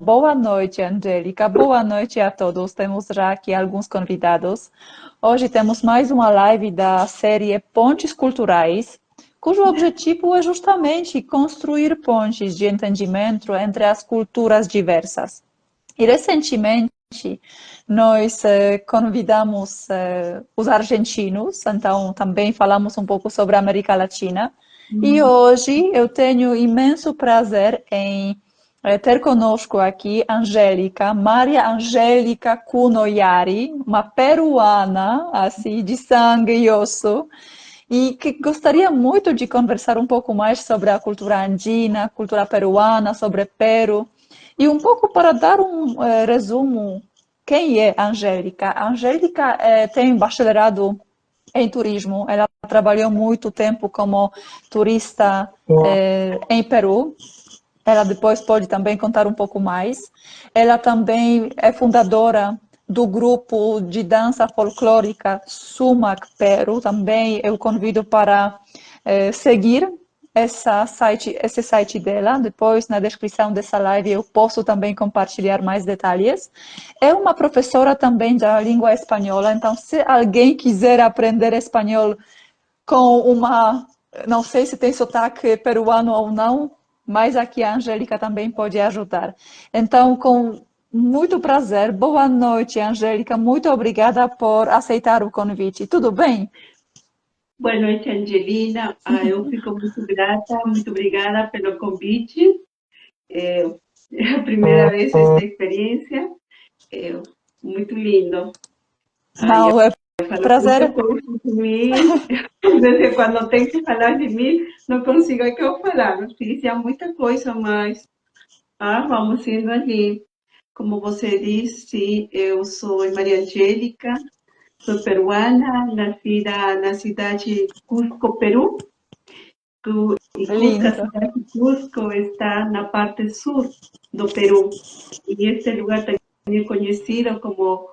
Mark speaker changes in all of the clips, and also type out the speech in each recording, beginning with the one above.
Speaker 1: Boa noite, Angélica. Boa noite a todos. Temos já aqui alguns convidados. Hoje temos mais uma live da série Pontes Culturais, cujo objetivo é justamente construir pontes de entendimento entre as culturas diversas. E recentemente nós convidamos os argentinos, então também falamos um pouco sobre a América Latina. E hoje eu tenho imenso prazer em ter conosco aqui Angélica, Maria Angélica Cunoyari, uma peruana, assim, de sangue e osso, e que gostaria muito de conversar um pouco mais sobre a cultura andina, cultura peruana, sobre Peru, e um pouco para dar um resumo, quem é a Angélica? A Angélica tem bacharelado em turismo, ela trabalhou muito tempo como turista em Peru, ela depois pode também contar um pouco mais. Ela também é fundadora do grupo de dança folclórica Sumac Peru. Também eu convido para seguir esse site dela. Depois, na descrição dessa live, eu posso também compartilhar mais detalhes. É uma professora também da língua espanhola, então, se alguém quiser aprender espanhol com uma, não sei se tem sotaque peruano ou não, mas aqui a Angélica também pode ajudar. Então, com muito prazer, boa noite, Angélica. Muito obrigada por aceitar o convite. Tudo bem?
Speaker 2: Boa noite, Angelina. Eu fico muito obrigada pelo convite. É a primeira vez esta experiência. É muito lindo. Eu
Speaker 1: Não, é
Speaker 2: falo muita
Speaker 1: prazer.
Speaker 2: coisa de mim. Desde quando tenho que falar de mim, não consigo é que eu falar. Eu fiz já muita coisa, mas vamos indo ali. Como você disse, eu sou Maria Angélica, sou peruana, nascida na cidade de Cusco, Peru. E Cusco, a
Speaker 1: Lindo.
Speaker 2: cidade de Cusco, está na parte sul do Peru. E este lugar também é conhecido como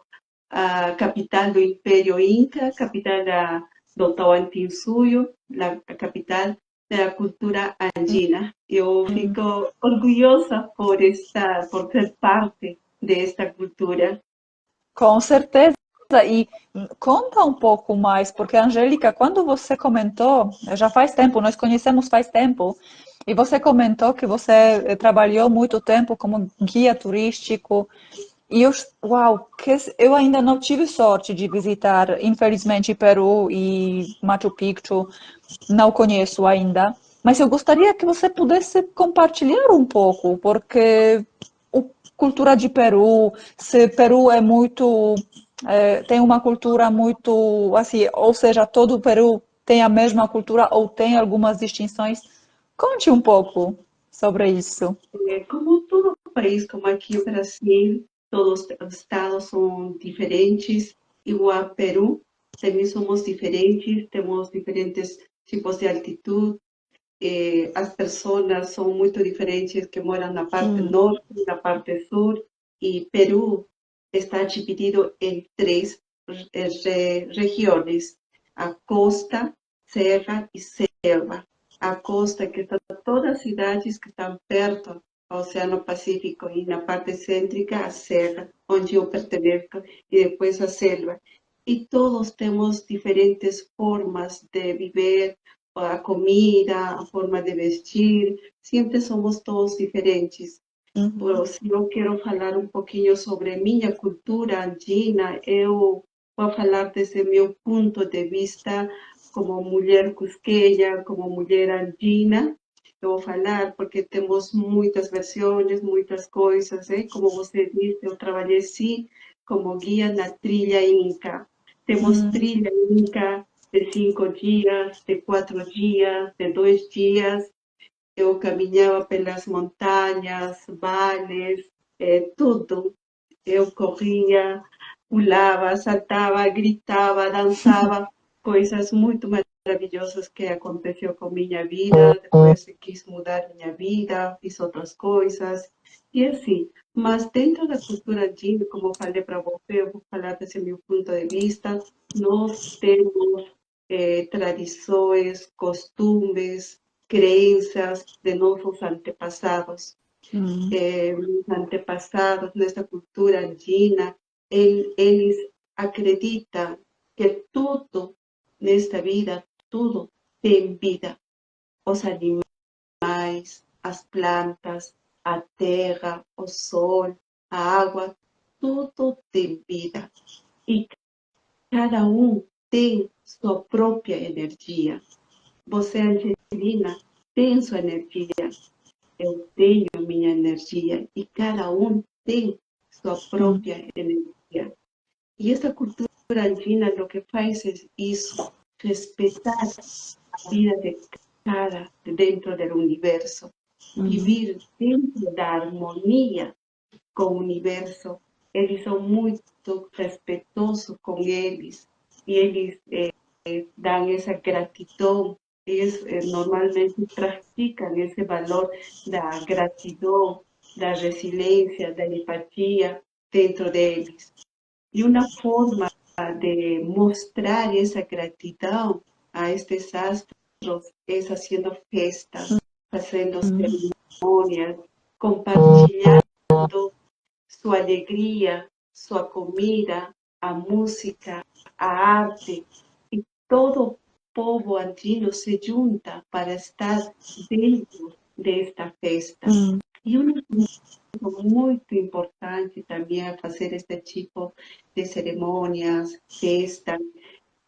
Speaker 2: a capital do Império Inca, capital do Tahuantinsuyo, a capital da cultura andina. Eu fico orgulhosa por ser parte desta cultura.
Speaker 1: Com certeza. E conta um pouco mais, porque, Angélica, quando você comentou, já faz tempo, nós conhecemos faz tempo, e você comentou que você trabalhou muito tempo como guia turístico. E eu, uau, eu ainda não tive sorte de visitar, infelizmente, Peru e Machu Picchu, não conheço ainda. Mas eu gostaria que você pudesse compartilhar um pouco, porque a cultura de Peru, se Peru é muito, tem uma cultura muito, assim, ou seja, todo o Peru tem a mesma cultura ou tem algumas distinções. Conte um pouco sobre isso.
Speaker 2: Como todo país, como aqui o Brasil, todos os estados são diferentes, igual Peru, também somos diferentes, temos diferentes tipos de altitude, as pessoas são muito diferentes que moram na parte norte, na parte sul, e Peru está dividido em três regiões, a costa, serra e selva. A costa, que está todas as cidades que estão perto ao Oceano Pacífico, e na parte cêntrica, a serra, onde eu pertenço, e depois a selva. E todos temos diferentes formas de viver, a comida, a forma de vestir, sempre somos todos diferentes.
Speaker 1: Uhum.
Speaker 2: Se eu quero falar um pouquinho sobre minha cultura andina, eu vou falar desde meu ponto de vista como mulher cusqueña, como mulher andina. Eu vou falar porque temos muitas versões, muitas coisas. Como você disse, eu trabalhei sim como guia na trilha Inca. Temos
Speaker 1: Hum.
Speaker 2: trilha Inca de 5 dias, de 4 dias, de 2 dias. Eu caminhava pelas montanhas, vales, tudo. Eu corria, pulava, saltava, gritava, dançava, coisas muito maravilhosas que aconteceu com minha vida. Depois eu quis mudar minha vida, fiz outras coisas, e assim. Mas dentro da cultura andina, como eu falei para você, eu vou falar desse meu ponto de vista, nós temos tradições, costumes, crenças de nossos antepassados.
Speaker 1: Hum,
Speaker 2: Mis antepassados, nessa cultura andina, eles acreditam que tudo nesta vida, tudo tem vida. Os animais, as plantas, a terra, o sol, a água, tudo tem vida. E cada um tem sua própria energia. Você, Angelina, tem sua energia. Eu tenho minha energia. E cada um tem sua
Speaker 1: hum,
Speaker 2: própria energia. E essa cultura andina o que faz é isso, respeitar a vida de cada dentro do universo,
Speaker 1: uhum,
Speaker 2: vivir dentro da harmonia com o universo. Eles são muito respeitosos com eles e eles dão essa gratidão. Eles normalmente praticam esse valor da gratidão, da resiliência, da empatia dentro deles. E uma forma de mostrar essa gratidão a estes astros é fazendo festas, fazendo
Speaker 1: hum,
Speaker 2: cerimônias, compartilhando sua alegria, sua comida, a música, a arte. E todo o povo andino se junta para estar dentro desta festa.
Speaker 1: hum,
Speaker 2: E uma muito importante também a fazer este tipo de cerimônias, festas,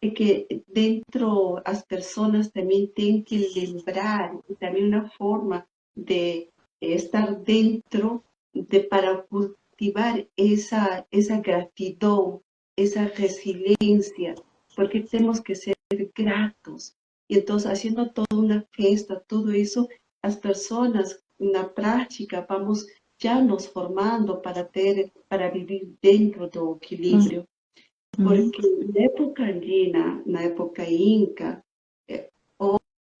Speaker 2: é que dentro as pessoas também têm que lembrar, e também uma forma de estar dentro para cultivar essa gratidão, essa resiliência, porque temos que ser gratos. E então, fazendo toda uma festa, tudo isso, as pessoas na prática vamos já nos formando para viver dentro do
Speaker 1: hum,
Speaker 2: equilíbrio.
Speaker 1: hum,
Speaker 2: Porque na época andina, na época inca,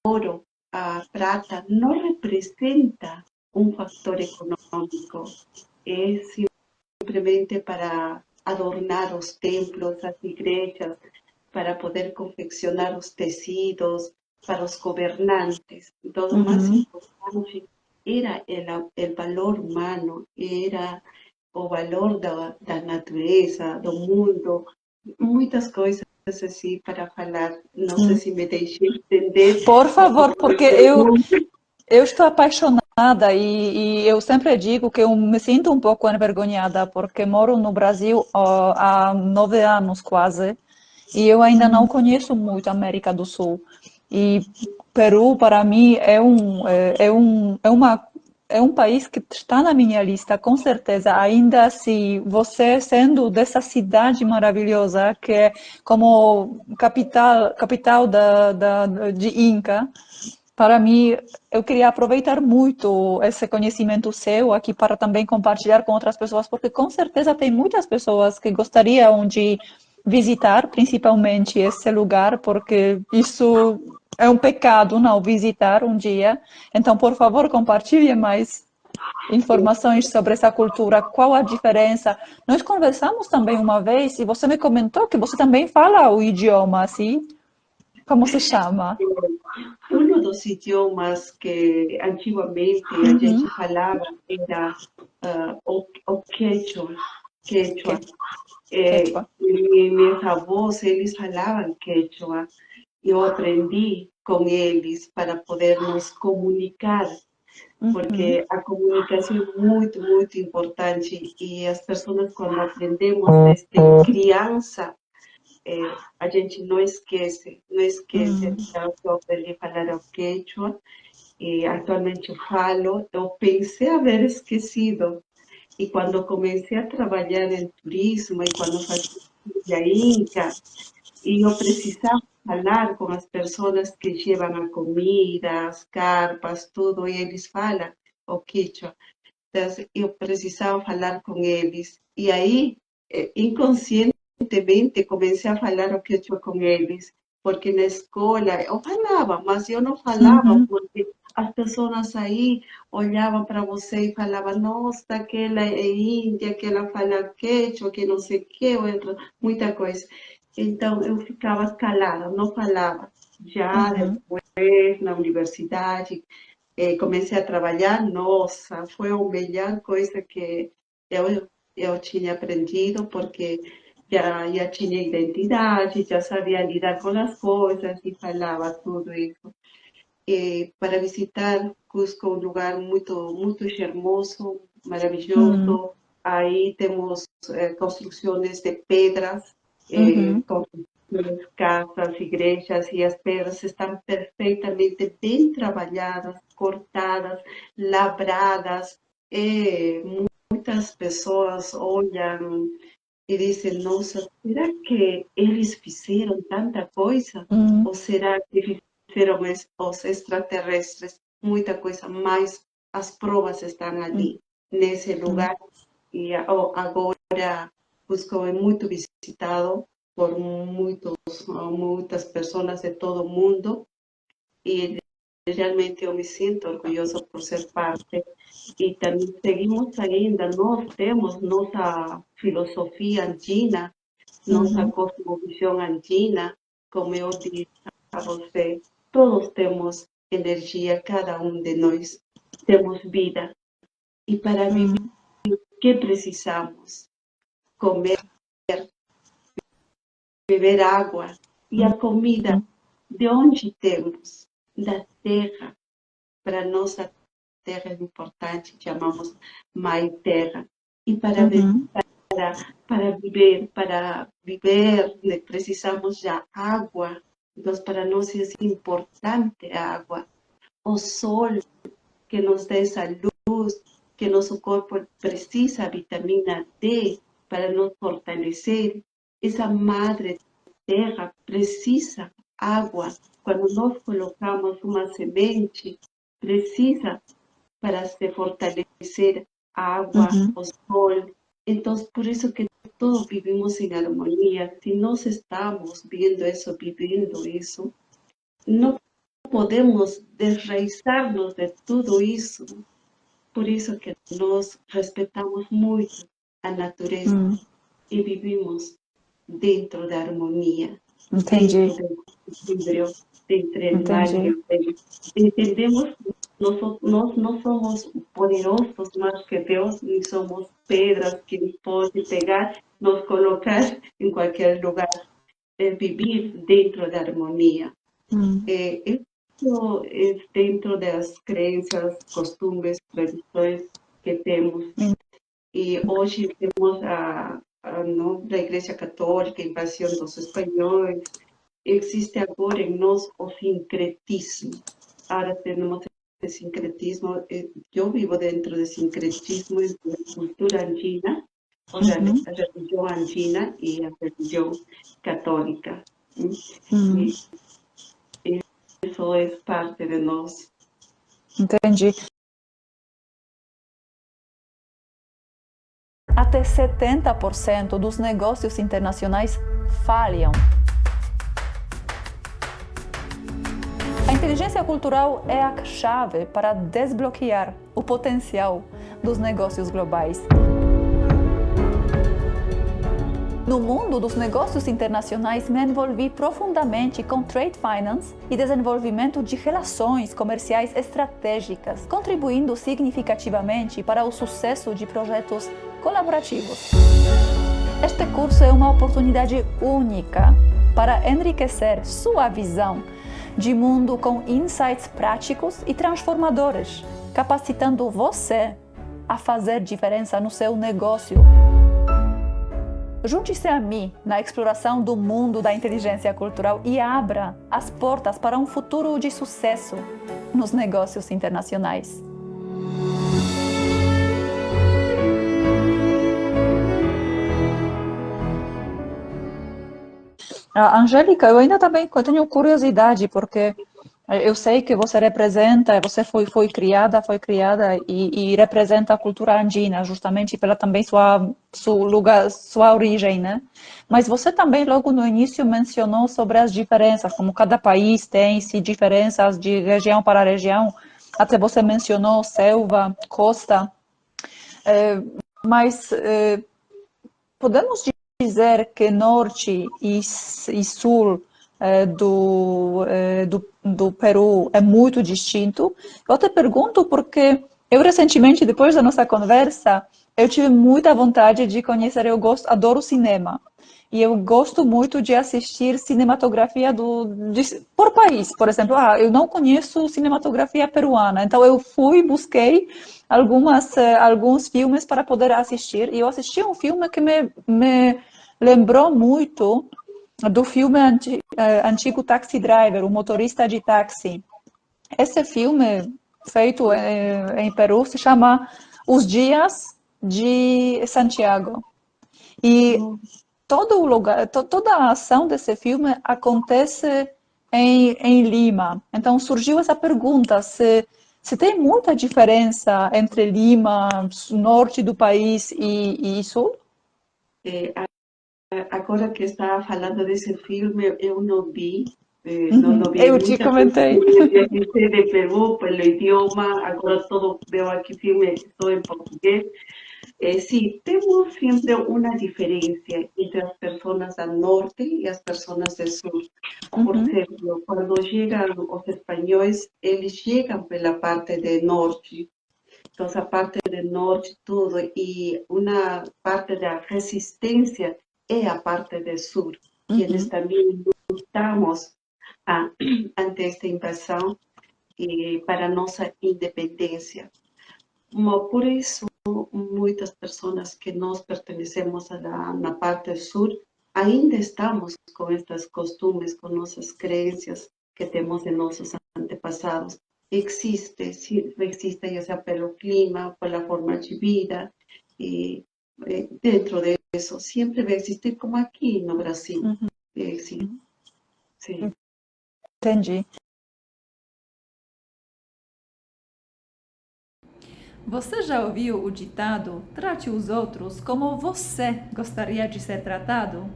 Speaker 2: ouro, a prata não representa um fator econômico, é simplesmente para adornar os templos, as igrejas, para poder confeccionar os tecidos, para os governantes. Então, o mais
Speaker 1: uhum.
Speaker 2: importante era o valor humano, era o valor da natureza, do mundo, muitas coisas assim para falar. Não sei
Speaker 1: Hum.
Speaker 2: se me deixei entender
Speaker 1: Por
Speaker 2: a sua
Speaker 1: favor, porque
Speaker 2: pergunta.
Speaker 1: eu estou apaixonada e eu sempre digo que eu me sinto um pouco envergonhada porque moro no Brasil há 9 anos quase e eu ainda não conheço muito a América do Sul. E Peru, para mim, é um país que está na minha lista, com certeza. Ainda assim, você sendo dessa cidade maravilhosa que é como capital de Inca, para mim, eu queria aproveitar muito esse conhecimento seu aqui para também compartilhar com outras pessoas, porque com certeza tem muitas pessoas que gostariam de visitar, principalmente esse lugar, porque isso é um pecado não visitar um dia. Então, por favor, compartilhe mais informações sobre essa cultura, qual a diferença. Nós conversamos também uma vez e você me comentou que você também fala o idioma, assim, como se chama?
Speaker 2: Um dos idiomas que antigamente a
Speaker 1: Uhum.
Speaker 2: gente falava era o quechua. Quechua.
Speaker 1: Quechua.
Speaker 2: E meus avós, eles falavam quechua. Eu aprendi com eles para poder nos comunicar,
Speaker 1: Uhum.
Speaker 2: porque a comunicação é muito, muito importante e as pessoas, quando aprendemos desde criança, a gente não esquece, não esquece.
Speaker 1: Uhum.
Speaker 2: Então, eu aprendi a falar o quechua e atualmente eu falo. Eu pensei haver esquecido e quando comecei a trabalhar em turismo e quando fazia Inca, e eu precisava falar com as pessoas que levam a comida, as carpas, tudo, e eles falam o quichua. Então, eu precisava falar com eles. E aí, inconscientemente, comecei a falar o quichua com eles, porque na escola eu falava, mas eu não falava
Speaker 1: Uhum.
Speaker 2: porque as pessoas aí olhavam para você e falavam, nossa, aquela é índia, que ela fala quechua, que não sei o quê, muita coisa. Então, eu ficava calada, não falava. Já
Speaker 1: Uhum.
Speaker 2: depois, na universidade, comecei a trabalhar, nossa, foi a melhor coisa que eu tinha aprendido, porque já tinha identidade, já sabia lidar com as coisas e falava tudo isso. Para visitar Cusco, um lugar muito hermoso,
Speaker 1: Hum,
Speaker 2: maravilhoso. Aí temos construções de pedras,
Speaker 1: uhum,
Speaker 2: construções, casas, igrejas, e as pedras estão perfeitamente bem trabalhadas, cortadas, labradas. Eh, Muitas pessoas olham e dizem, nossa, será que eles fizeram tanta coisa?
Speaker 1: hum,
Speaker 2: Ou será que fizeram os extraterrestres muita coisa? Mas as provas estão
Speaker 1: hum,
Speaker 2: ali, nesse
Speaker 1: hum,
Speaker 2: lugar. E agora Cusco é muito visitado por muitas pessoas de todo o mundo. E realmente eu me sinto orgulhoso por ser parte. E também seguimos ainda, nós temos nossa filosofia andina, nossa
Speaker 1: uhum,
Speaker 2: cosmovisão andina, como eu disse a você, todos temos energia, cada um de nós temos vida. E para viver,
Speaker 1: hum,
Speaker 2: o que precisamos? Comer, beber água. E a comida,
Speaker 1: hum,
Speaker 2: de onde temos? Da terra. Para nós, a terra é importante, chamamos Mãe Terra. E
Speaker 1: uhum,
Speaker 2: para viver, precisamos da água. Então, para nós é importante a água. O sol que nos dá essa luz, que nosso corpo precisa, vitamina D, para nos fortalecer. Essa madre terra precisa água. Quando nós colocamos uma semente, precisa para se fortalecer a água,
Speaker 1: uhum,
Speaker 2: o sol. Então, por isso que todos vivimos em harmonia. Se nós estamos vendo isso, vivendo isso, não podemos desraizarnos de tudo isso. Por isso que nós respeitamos muito a natureza
Speaker 1: hum.
Speaker 2: e vivimos dentro da harmonia,
Speaker 1: Entendi,
Speaker 2: dentro do equilíbrio entre o mar e
Speaker 1: entendi.
Speaker 2: o bem. Entendemos, nós não somos poderosos mais que Deus, nem somos pedras que Ele pode pegar, nos colocar em qualquer lugar, viver dentro da harmonia.
Speaker 1: Hum,
Speaker 2: Isso é dentro das crenças, costumes, tradições que temos.
Speaker 1: en-
Speaker 2: E hoje temos não, da Igreja Católica, a invasão dos espanhóis, existe agora em nós o sincretismo. Agora temos o sincretismo, eu vivo dentro do sincretismo entre a cultura andina, ou seja,
Speaker 1: uhum,
Speaker 2: a religião andina e a religião católica.
Speaker 1: hum.
Speaker 2: E isso é parte de nós.
Speaker 1: Entendi. Até 70% dos negócios internacionais falham. A inteligência cultural é a chave para desbloquear o potencial dos negócios globais. No mundo dos negócios internacionais, me envolvi profundamente com trade finance e desenvolvimento de relações comerciais estratégicas, contribuindo significativamente para o sucesso de projetos colaborativos. Este curso é uma oportunidade única para enriquecer sua visão de mundo com insights práticos e transformadores, capacitando você a fazer diferença no seu negócio. Junte-se a mim na exploração do mundo da inteligência cultural e abra as portas para um futuro de sucesso nos negócios internacionais. Angélica, eu ainda também tenho curiosidade, porque eu sei que você representa, você foi criada e representa a cultura andina, justamente pela também sua origem, né? Mas você também logo no início mencionou sobre as diferenças, como cada país tem diferenças de região para região. Até você mencionou selva, costa, mas podemos dizer que norte e sul do Peru é muito distinto. Eu te pergunto porque eu recentemente, depois da nossa conversa, eu tive muita vontade de conhecer, adoro cinema. E eu gosto muito de assistir cinematografia por país. Por exemplo, eu não conheço cinematografia peruana, então eu busquei alguns filmes para poder assistir. E eu assisti um filme que me lembrou muito do filme antigo Taxi Driver, o motorista de táxi. Esse filme, feito em Peru, se chama Os Dias de Santiago. E todo o lugar, toda a ação desse filme acontece em Lima. Então surgiu essa pergunta se tem muita diferença entre Lima, norte do país e sul?
Speaker 2: Agora que estava falando desse filme, eu não vi, não vi
Speaker 1: Eu te
Speaker 2: muita coisa que
Speaker 1: comentei.
Speaker 2: eu conhecer de Peru, pelo idioma, agora todo veo aqui filme só em português. Sí, temos sempre uma diferença entre as pessoas do norte e as pessoas do sul. Por
Speaker 1: Uhum,
Speaker 2: exemplo, quando chegam os espanhóis, eles chegam pela parte do norte. Então, a parte do norte, tudo, e uma parte da resistência é a parte do sul, que eles
Speaker 1: uhum,
Speaker 2: também lutamos ante esta invasão para nossa independência. Por isso, muitas pessoas que nós pertencemos na parte sul ainda estamos com estes costumes, com nossas crenças que temos de nossos antepassados. Existe, existe ya sea pelo clima, por la forma de vida, e dentro de eso siempre va a existir como aqui no Brasil.
Speaker 1: uhum.
Speaker 2: Sí, sí.
Speaker 1: Entendi.
Speaker 3: Você já ouviu o ditado "trate os outros como você gostaria de ser tratado"?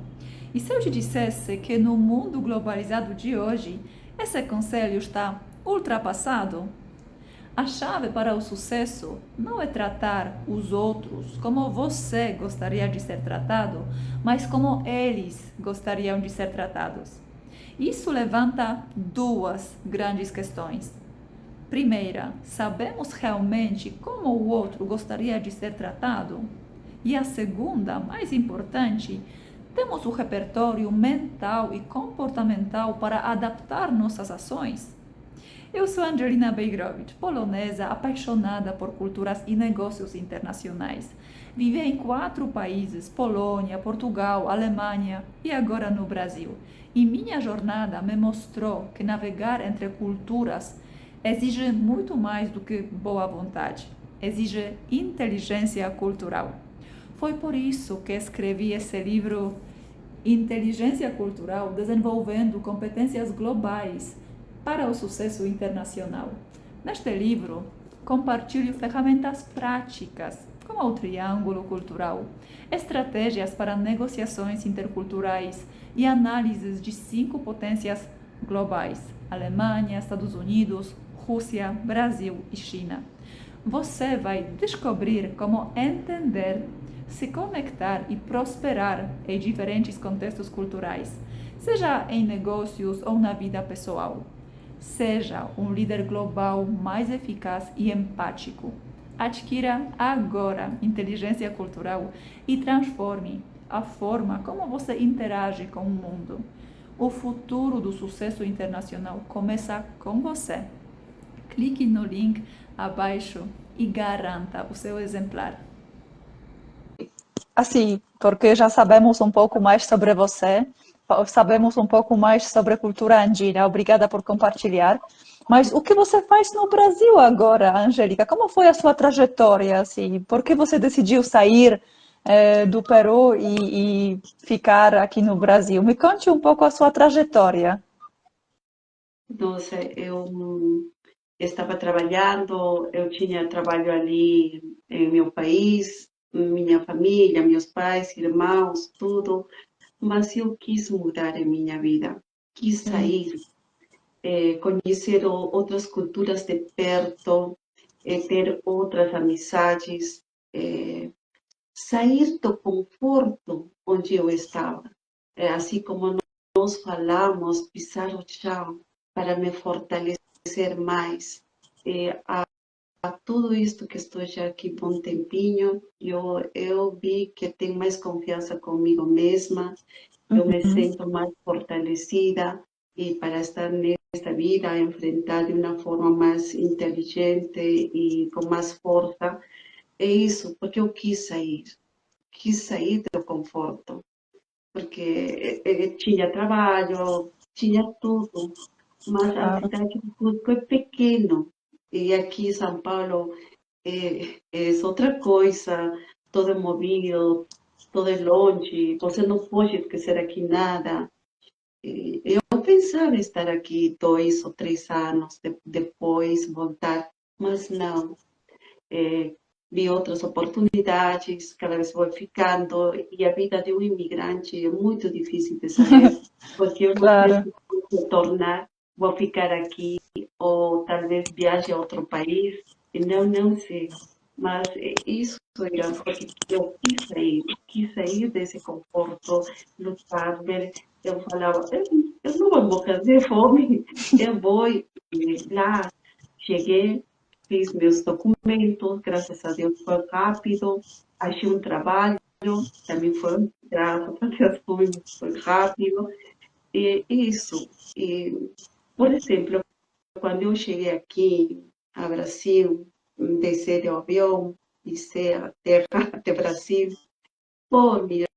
Speaker 3: E se eu te dissesse que no mundo globalizado de hoje, esse conselho está ultrapassado? A chave para o sucesso não é tratar os outros como você gostaria de ser tratado, mas como eles gostariam de ser tratados. Isso levanta duas grandes questões. Primeira, sabemos realmente como o outro gostaria de ser tratado? E a segunda, mais importante, temos o repertório mental e comportamental para adaptar nossas ações? Eu sou Angelina Bejgrowicz, polonesa apaixonada por culturas e negócios internacionais. Vivi em 4 países: Polônia, Portugal, Alemanha e agora no Brasil. E minha jornada me mostrou que navegar entre culturas exige muito mais do que boa vontade, exige inteligência cultural. Foi por isso que escrevi esse livro Inteligência Cultural, desenvolvendo competências globais para o sucesso internacional. Neste livro, compartilho ferramentas práticas, como o triângulo cultural, estratégias para negociações interculturais e análises de 5 potências globais: Alemanha, Estados Unidos, Rússia, Brasil e China. Você vai descobrir como entender, se conectar e prosperar em diferentes contextos culturais, seja em negócios ou na vida pessoal. Seja um líder global mais eficaz e empático. Adquira agora inteligência cultural e transforme a forma como você interage com o mundo. O futuro do sucesso internacional começa com você. Clique no link abaixo e garanta o seu exemplar.
Speaker 1: Assim, porque já sabemos um pouco mais sobre você, sabemos um pouco mais sobre a cultura andina. Obrigada por compartilhar. Mas o que você faz no Brasil agora, Angélica? Como foi a sua trajetória, assim? Por que você decidiu sair do Peru e ficar aqui no Brasil? Me conte um pouco a sua trajetória.
Speaker 2: Nossa, eu estava trabalhando, eu tinha trabalho ali em meu país, minha família, meus pais, irmãos, tudo, mas eu quis mudar em minha vida, quis
Speaker 1: Hum,
Speaker 2: sair, conhecer outras culturas de perto, ter outras amizades, sair do conforto onde eu estava. Assim como nós falamos, pisar o chão para me fortalecer mais. A tudo isto que estou já aqui por um tempinho, eu vi que tenho mais confiança comigo mesma, eu me sinto mais fortalecida e para estar nesta vida, enfrentar de uma forma mais inteligente e com mais força. É isso, porque eu quis sair do conforto, porque tinha trabalho, tinha tudo, mas a
Speaker 1: Claro.
Speaker 2: cidade de Cusco é pequeno e aqui em São Paulo é outra coisa, todo é movido, todo é longe, você não pode esquecer aqui nada. Eu pensava em estar aqui 2 ou 3 anos, depois voltar, mas não. Vi outras oportunidades, cada vez vou ficando, e a vida de um imigrante é muito difícil de saber, porque eu não sei
Speaker 1: Claro.
Speaker 2: se vou retornar, vou ficar aqui, ou talvez viaje a outro país, e não sei. Mas isso era porque eu quis sair desse conforto, lutar, ver, eu falava, eu não vou morrer de fome, eu vou, e lá cheguei, fiz meus documentos, graças a Deus foi rápido, achei um trabalho, também foi, graças a Deus foi rápido, e isso. E, por exemplo, quando eu cheguei aqui ao Brasil, descer do avião, descer a terra do Brasil, por minha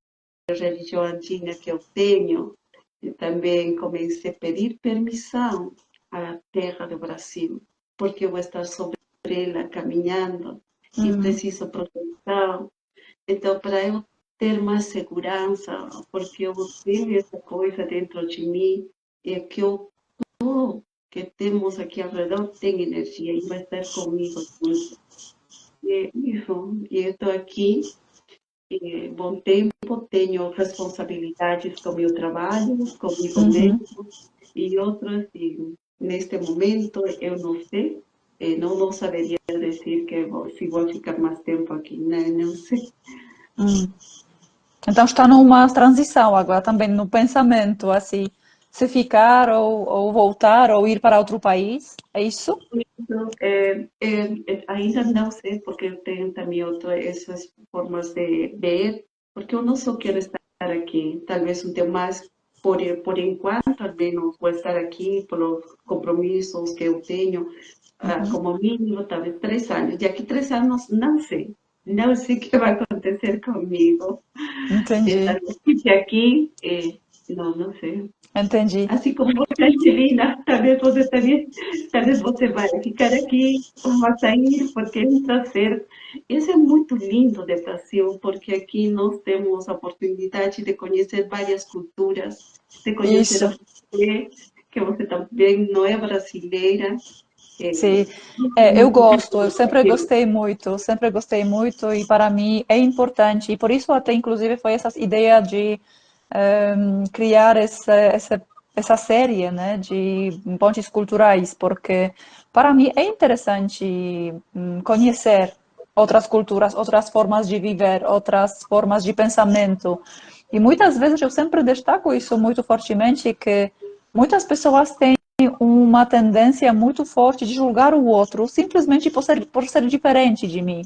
Speaker 2: religião antiga que eu tenho, eu também comecei a pedir permissão à terra do Brasil, porque eu vou estar sobre ela caminhando e preciso proteção. Então, para eu ter mais segurança, porque eu tenho essa coisa dentro de mim, é que eu que temos aqui ao redor tem energia e vai estar comigo sempre. E isso, e eu estou aqui, bom tempo, tenho responsabilidades com o meu trabalho, comigo mesmo e outras, e neste momento eu não sei, não saberia dizer que se vou ficar mais tempo aqui, não sei.
Speaker 1: Então está numa transição agora também no pensamento, assim, se ficar ou voltar ou ir para outro país, é isso?
Speaker 2: Então, ainda não sei, porque eu tenho também essas formas de ver, porque eu não só quero estar aqui, talvez um tempo mais, por enquanto, al menos vou estar aqui pelos compromissos que eu tenho, como mínimo, talvez 3 anos. Daqui 3 anos, não sei o que vai acontecer comigo.
Speaker 1: Entendi,
Speaker 2: Talvez fique aqui, não sei.
Speaker 1: entendi.
Speaker 2: Assim como você, Angelina, talvez você vai ficar aqui ou vai sair, porque é um prazer. Isso é muito lindo de Brasil, porque aqui nós temos a oportunidade de conhecer várias culturas, de conhecer a
Speaker 1: Isso,
Speaker 2: você, que você também não é brasileira.
Speaker 1: sim.
Speaker 2: É
Speaker 1: Eu
Speaker 2: muito
Speaker 1: gosto, eu
Speaker 2: lindo.
Speaker 1: sempre gostei muito e para mim é importante. E por isso até inclusive foi essa ideia de criar essa série, né, de pontes culturais, porque para mim é interessante conhecer outras culturas, outras formas de viver, outras formas de pensamento. E muitas vezes eu sempre destaco isso muito fortemente, que muitas pessoas têm uma tendência muito forte de julgar o outro simplesmente por ser diferente de mim.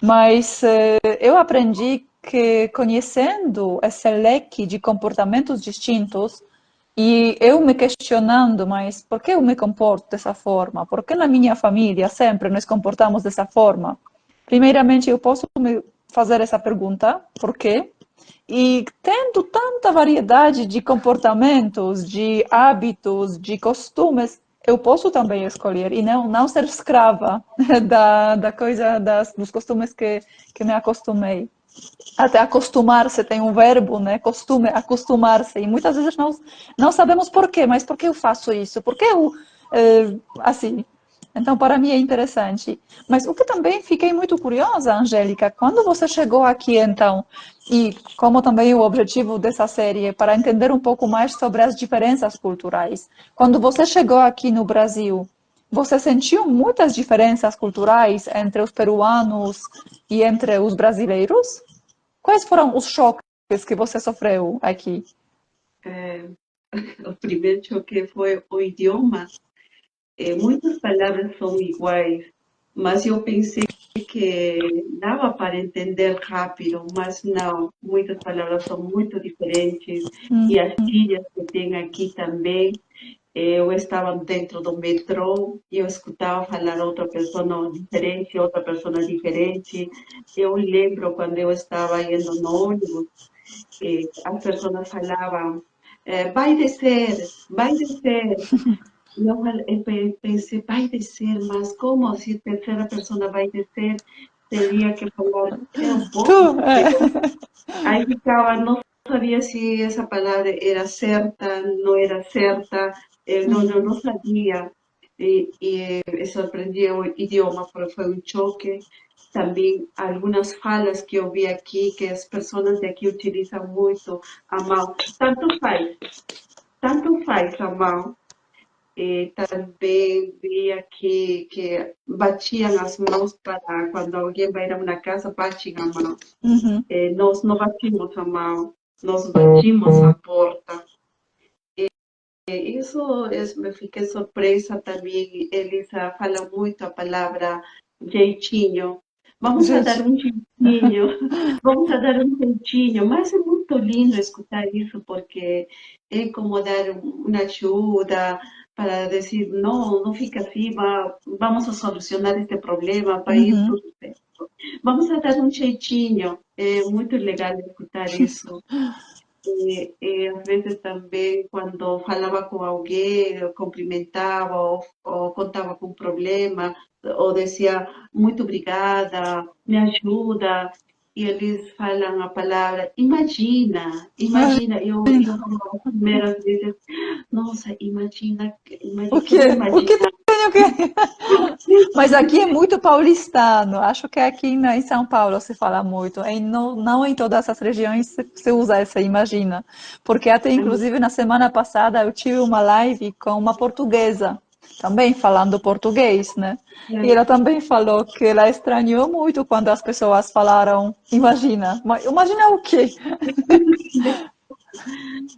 Speaker 1: Mas eu aprendi que conhecendo esse leque de comportamentos distintos e eu me questionando, mas por que eu me comporto dessa forma? Por que na minha família sempre nos comportamos dessa forma? Primeiramente, eu posso me fazer essa pergunta, por quê? E tendo tanta variedade de comportamentos, de hábitos, de costumes, eu posso também escolher e não ser escrava da coisa, dos costumes que me acostumei. Até acostumar-se tem um verbo, né? Costume, acostumar-se. E muitas vezes nós não sabemos por quê, mas por que eu faço isso? Por que eu, assim? Então, para mim é interessante. Mas o que também fiquei muito curiosa, Angélica, quando você chegou aqui, então, e como também o objetivo dessa série é para entender um pouco mais sobre as diferenças culturais. Quando você chegou aqui no Brasil, você sentiu muitas diferenças culturais entre os peruanos e entre os brasileiros? Quais foram os choques que você sofreu aqui?
Speaker 2: o primeiro choque foi o idioma. Muitas palavras são iguais, mas eu pensei que dava para entender rápido, mas não, muitas palavras são muito diferentes e as gírias que tem aqui também. Eu estava dentro do metrô e eu escutava falar outra pessoa diferente. Eu lembro quando eu estava indo no ônibus, as pessoas falavam, vai descer. Eu pensei, vai descer, mas como se terceira pessoa vai descer? Teria que falar, eu vou
Speaker 1: Tu,
Speaker 2: descer. Aí ficava, não sabia se essa palavra era certa, não era certa, não sabia. E surpreendi o idioma, porque foi um choque. Também algumas falas que eu vi aqui, que as pessoas daqui utilizam muito a mão. Tanto faz a mão. Também vi aqui que batiam as mãos para quando alguém vai a uma casa, batem a mão.
Speaker 1: uhum.
Speaker 2: Nós não batimos a mão, nós batimos a porta. Isso me fiquei surpresa também. Eles falam muito a palavra jeitinho. Vamos a dar
Speaker 1: Gente,
Speaker 2: um jeitinho, vamos a dar um jeitinho. Mas é muito lindo escutar isso, porque é como dar uma ajuda para dizer, não, não fica assim, vamos a solucionar este problema, vai ir
Speaker 1: uhum.
Speaker 2: tudo bem. Vamos a dar um jeitinho. É muito legal escutar isso. Às vezes também, quando falava com alguém, eu cumprimentava ou contava com um problema, ou dizia muito obrigada, me ajuda, e eles falam a palavra imagina, imagina. Eu falava as primeiras vezes, nossa, imagina,
Speaker 1: O
Speaker 2: imagina, que
Speaker 1: quê?
Speaker 2: vou
Speaker 1: O que
Speaker 2: imaginar.
Speaker 1: tem o quê? Mas aqui é muito paulistano. Acho que aqui em São Paulo se fala muito. Não em todas as regiões se usa essa imagina. Porque até inclusive na semana passada eu tive uma live com uma portuguesa, também falando português, né? E ela também falou que ela estranhou muito quando as pessoas falaram imagina. Mas imagina o quê?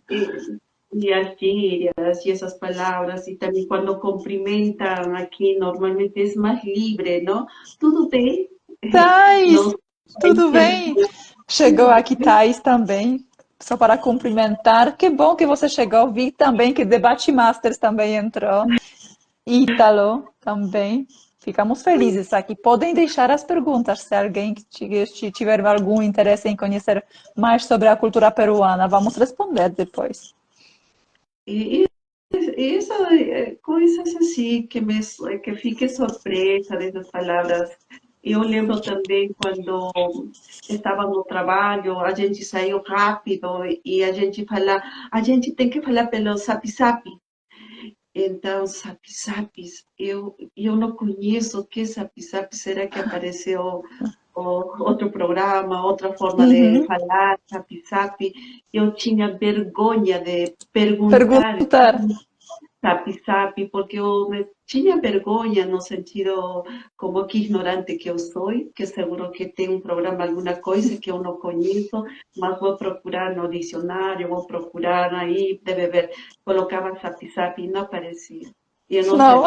Speaker 2: E, e as gírias e essas palavras, e também quando cumprimentam aqui, normalmente é mais livre, não? Tudo bem?
Speaker 1: Thais,
Speaker 2: Não
Speaker 1: tudo bem?
Speaker 2: entendo.
Speaker 1: Chegou aqui Thais também, só para cumprimentar. Que bom que você chegou. Vi também que Debate Masters também entrou. Ítalo também. Ficamos felizes aqui. Podem deixar as perguntas se alguém tiver algum interesse em conhecer mais sobre a cultura peruana. Vamos responder depois.
Speaker 2: E, e isso, coisas assim que fiquei surpresa dessas palavras. Eu lembro também quando estava no trabalho, a gente saiu rápido e a gente tem que falar pelo zap. Então, sapis, eu não conheço o que sapis, será que apareceu outro programa, outra forma de
Speaker 1: Uhum.
Speaker 2: falar, sapis? Eu tinha vergonha de perguntar
Speaker 1: Perguntar.
Speaker 2: sapis, porque eu tinha vergonha no sentido como que ignorante que eu sou, que seguro que tem um programa, alguma coisa que eu não conheço, mas vou procurar no dicionário, vou procurar aí, deve ver, colocava sapis e não aparecia. E eu
Speaker 1: Não.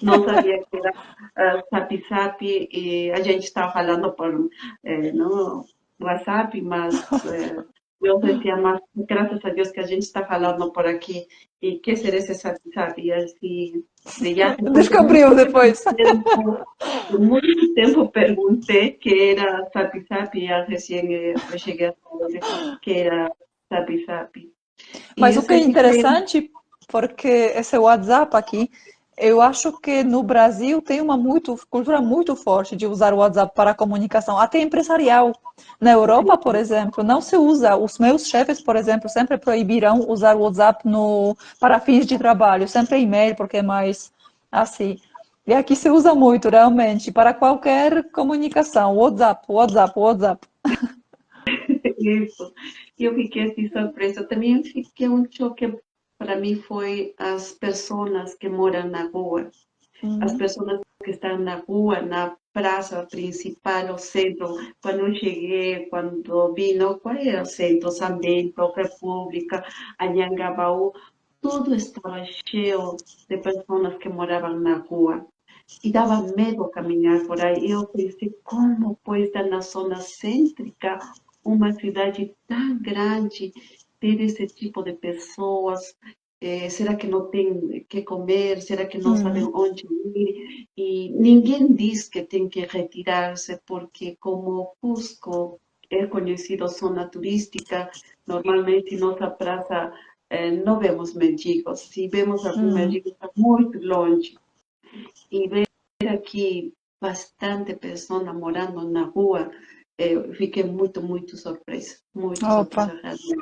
Speaker 2: não sabia que era sapis e a gente estava falando por no WhatsApp, mas eu decía más, gracias a Dios que a gente está falando por aqui. E que ser esse sapis e assim, já depois
Speaker 1: Descobriu depois.
Speaker 2: de muito tempo perguntei que era sapis e recém eu cheguei a saber que era sapis.
Speaker 1: Mas
Speaker 2: E
Speaker 1: o que é
Speaker 2: sempre foi
Speaker 1: interessante, porque esse WhatsApp aqui, eu acho que no Brasil tem uma cultura muito forte de usar o WhatsApp para comunicação, até empresarial. Na Europa, por exemplo, não se usa. Os meus chefes, por exemplo, sempre proibiram usar o WhatsApp para fins de trabalho, sempre e-mail, porque é mais assim. E aqui se usa muito, realmente, para qualquer comunicação. WhatsApp, WhatsApp, WhatsApp.
Speaker 2: isso. E eu fiquei assim surpresa. Também fiquei um choque para mim foi as pessoas que moram na rua. As
Speaker 1: Uhum.
Speaker 2: pessoas que estão na rua, na praça principal, o centro. Quando eu cheguei, quando vino, qual era o centro? São Bento, República, Anhangabaú, tudo estava cheio de pessoas que moravam na rua. E dava medo caminhar por aí. Eu pensei, como pode estar na zona cêntrica, uma cidade tão grande, ter esse tipo de pessoas? Será que não tem que comer? Será que não sabem onde ir? E ninguém diz que tem que retirar-se, porque como Cusco é conhecido zona turística, normalmente nossa praça não vemos mendigos. Se vemos algum mendigo, está muito longe. E ver aqui bastante pessoa morando na rua, fiquei muito surpresa, muito
Speaker 1: Opa,
Speaker 2: surpresa realmente.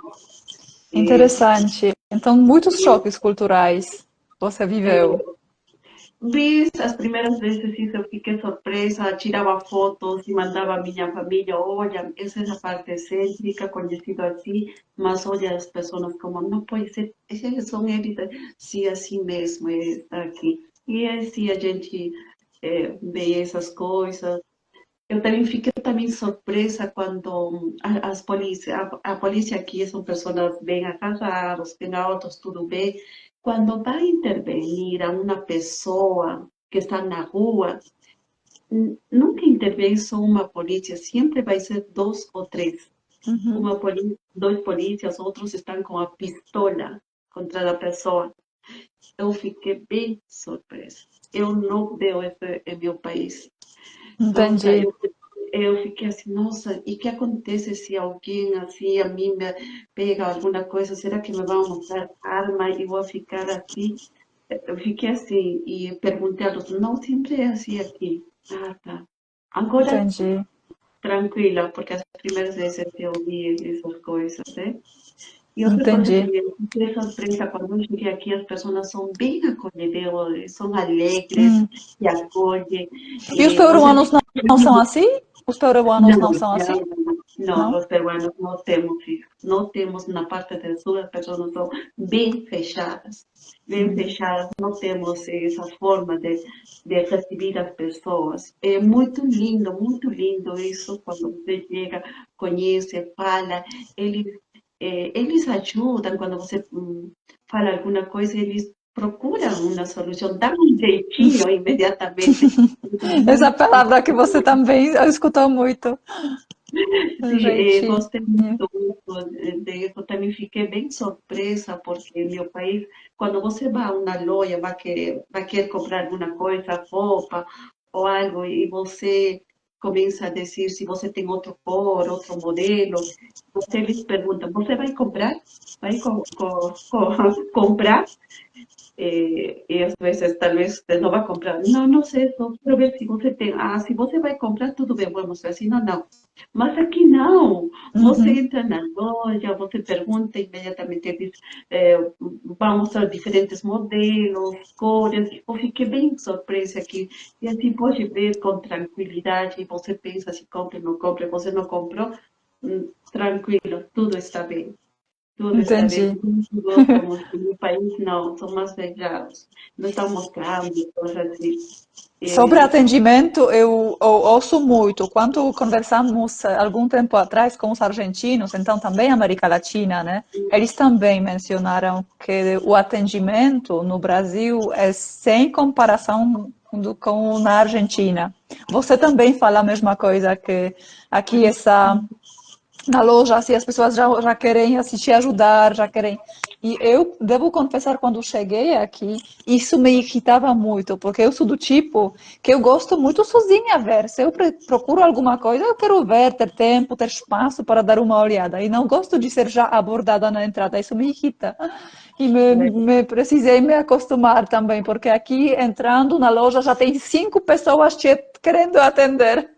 Speaker 1: interessante. Então, muitos choques culturais você viveu.
Speaker 2: Vi as primeiras vezes isso, eu fiquei surpresa, tirava fotos e mandava a minha família, olha, essa é a parte cêntrica, conhecido assim, mas olha as pessoas como, não pode ser, são eles, sim, assim mesmo, está aqui. E assim a gente vê essas coisas. Eu também fiquei também surpresa quando as polícia, a polícia aqui são pessoas bem acasadas, bem altos, tudo bem. Quando vai intervenir a uma pessoa que está na rua, nunca intervém só uma polícia, sempre vai ser dois ou três.
Speaker 1: Uhum.
Speaker 2: Uma polícia, dois polícias, outros estão com a pistola contra a pessoa. Eu fiquei bem surpresa. Eu não vejo isso em meu país. Nossa,
Speaker 1: Entendi.
Speaker 2: eu fiquei assim, nossa, e o que acontece se alguém assim a mim me pega alguma coisa? Será que me vão mostrar arma e vou ficar assim? Eu fiquei assim e perguntei a eles, não sempre é assim aqui. Ah, tá. Agora,
Speaker 1: Entendi.
Speaker 2: tranquila, porque as primeiras vezes eu vi essas coisas, né? E outra coisa
Speaker 1: Entendi.
Speaker 2: também, eu fiquei surpresa quando eu cheguei aqui, as pessoas são bem acolhedoras, são alegres,
Speaker 1: Hum.
Speaker 2: e acolhem.
Speaker 1: E os
Speaker 2: E você
Speaker 1: peruanos não são assim? Os peruanos
Speaker 2: não,
Speaker 1: não são assim?
Speaker 2: não,
Speaker 1: Não?
Speaker 2: los peruanos no temos isso. No temos na parte do sul, as pessoas são bem
Speaker 1: Hum.
Speaker 2: fechadas, não temos essa forma de receber as pessoas. É muito lindo isso, quando você chega, conhece, fala, eles ajudam, quando você fala alguma coisa, eles procuram uma solução, dão um jeitinho imediatamente.
Speaker 1: Essa palavra que você também escutou muito. Um
Speaker 2: Sim,
Speaker 1: jeitinho.
Speaker 2: gostei muito disso. Também fiquei bem surpresa, porque em meu país, quando você vai a uma loja, vai querer comprar alguma coisa, roupa ou algo, e você começa a dizer se você tem outro cor, outro modelo, você lhes pergunta, você vai comprar? Vai comprar? E às vezes talvez você não vai comprar. Não, não sei, só quero ver se você tem. Ah, se você vai comprar, tudo bem, vamos ver. Se não, não. Mas aqui não. Você
Speaker 1: Uhum.
Speaker 2: entra na loja, você pergunta imediatamente, diz, vão mostrar diferentes modelos, cores. Eu fiquei bem surpresa aqui. E assim pode ver com tranquilidade. Você pensa se compra ou não compra. Você não comprou, tranquilo, tudo está bem. Tudo está bem,
Speaker 1: Entendi.
Speaker 2: porque gostamos, no país não, são mais fechados, não estão mostrando coisas assim.
Speaker 1: Sobre
Speaker 2: E,
Speaker 1: atendimento, eu ouço muito. Quando conversamos algum tempo atrás com os argentinos, então também América Latina, né? Eles também mencionaram que o atendimento no Brasil é sem comparação com na Argentina. Você também fala a mesma coisa, que aqui essa na loja, assim, as pessoas já querem assim, te ajudar, já querem. E eu devo confessar, quando cheguei aqui, isso me irritava muito, porque eu sou do tipo que eu gosto muito sozinha ver. Se eu procuro alguma coisa, eu quero ver, ter tempo, ter espaço para dar uma olhada. E não gosto de ser já abordada na entrada, isso me irrita. E me precisei me acostumar também, porque aqui entrando na loja já tem 5 pessoas te querendo atender.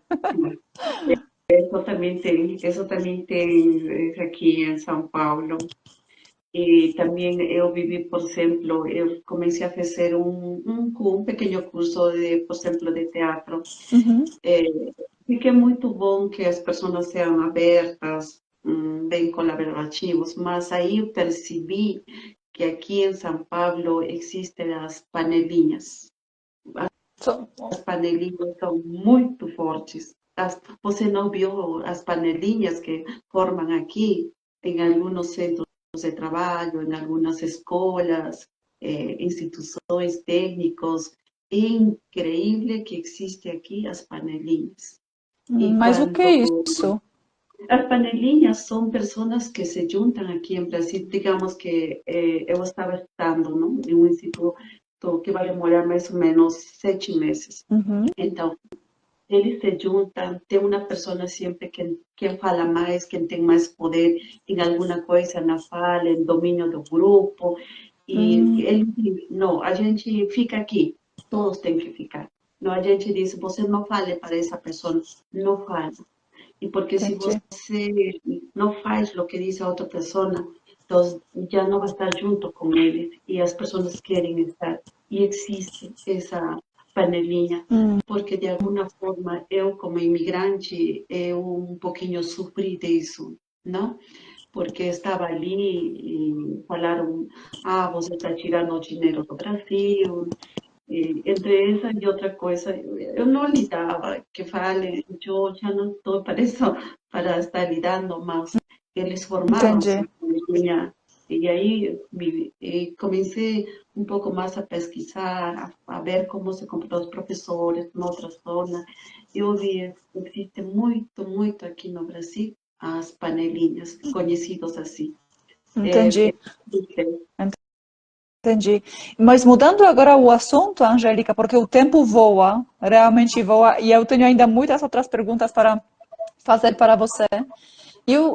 Speaker 2: isso também tem aqui em São Paulo. E também eu vivi, por exemplo, eu comecei a fazer um pequeno curso, por exemplo, de teatro.
Speaker 1: Uhum.
Speaker 2: E que é muito bom que as pessoas sejam abertas, bem colaborativos, mas aí eu percebi que aqui em São Paulo existem as panelinhas.
Speaker 1: So-
Speaker 2: As panelinhas são muito fortes. Você não viu as panelinhas que formam aqui em alguns centros de trabalho, em algumas escolas, instituições técnicas. É incrível que existe aqui as panelinhas. E
Speaker 1: Mas o que é
Speaker 2: quando
Speaker 1: isso?
Speaker 2: as panelinhas são pessoas que se juntam aqui em Brasil, digamos que eu estava estudando, não? Em um instituto que vai demorar mais ou menos 7 meses.
Speaker 1: Uhum.
Speaker 2: Então, eles se juntam, tem uma pessoa sempre quem fala mais, quem tem mais poder em alguma coisa na fala, em domínio do grupo. E
Speaker 1: Hum,
Speaker 2: ele diz, não, a gente fica aqui, todos têm que ficar. Não, a gente diz, você não fale para essa pessoa, não fale. E porque se
Speaker 1: entendi,
Speaker 2: você não faz o que diz a outra pessoa, então já não vai estar junto com eles. E as pessoas querem estar. E existe essa panelinha. Porque de alguma forma eu, como imigrante, eu um pouquinho sofri disso, não? Porque estava ali e falaram, você está tirando dinheiro do Brasil, entre essa e outra coisa, eu não lidava, que fale, eu já não estou para isso, para estar lidando, mas eles formaram
Speaker 1: entendi.
Speaker 2: essa família. E aí comecei um pouco mais a pesquisar, a ver como se comportam os professores em outras zonas. Eu vi, existe muito, muito aqui no Brasil, as panelinhas, conhecidos assim. É,
Speaker 1: Entendi. Entendi. Mas mudando agora o assunto, Angélica, porque o tempo voa, realmente voa, e eu tenho ainda muitas outras perguntas para fazer para você.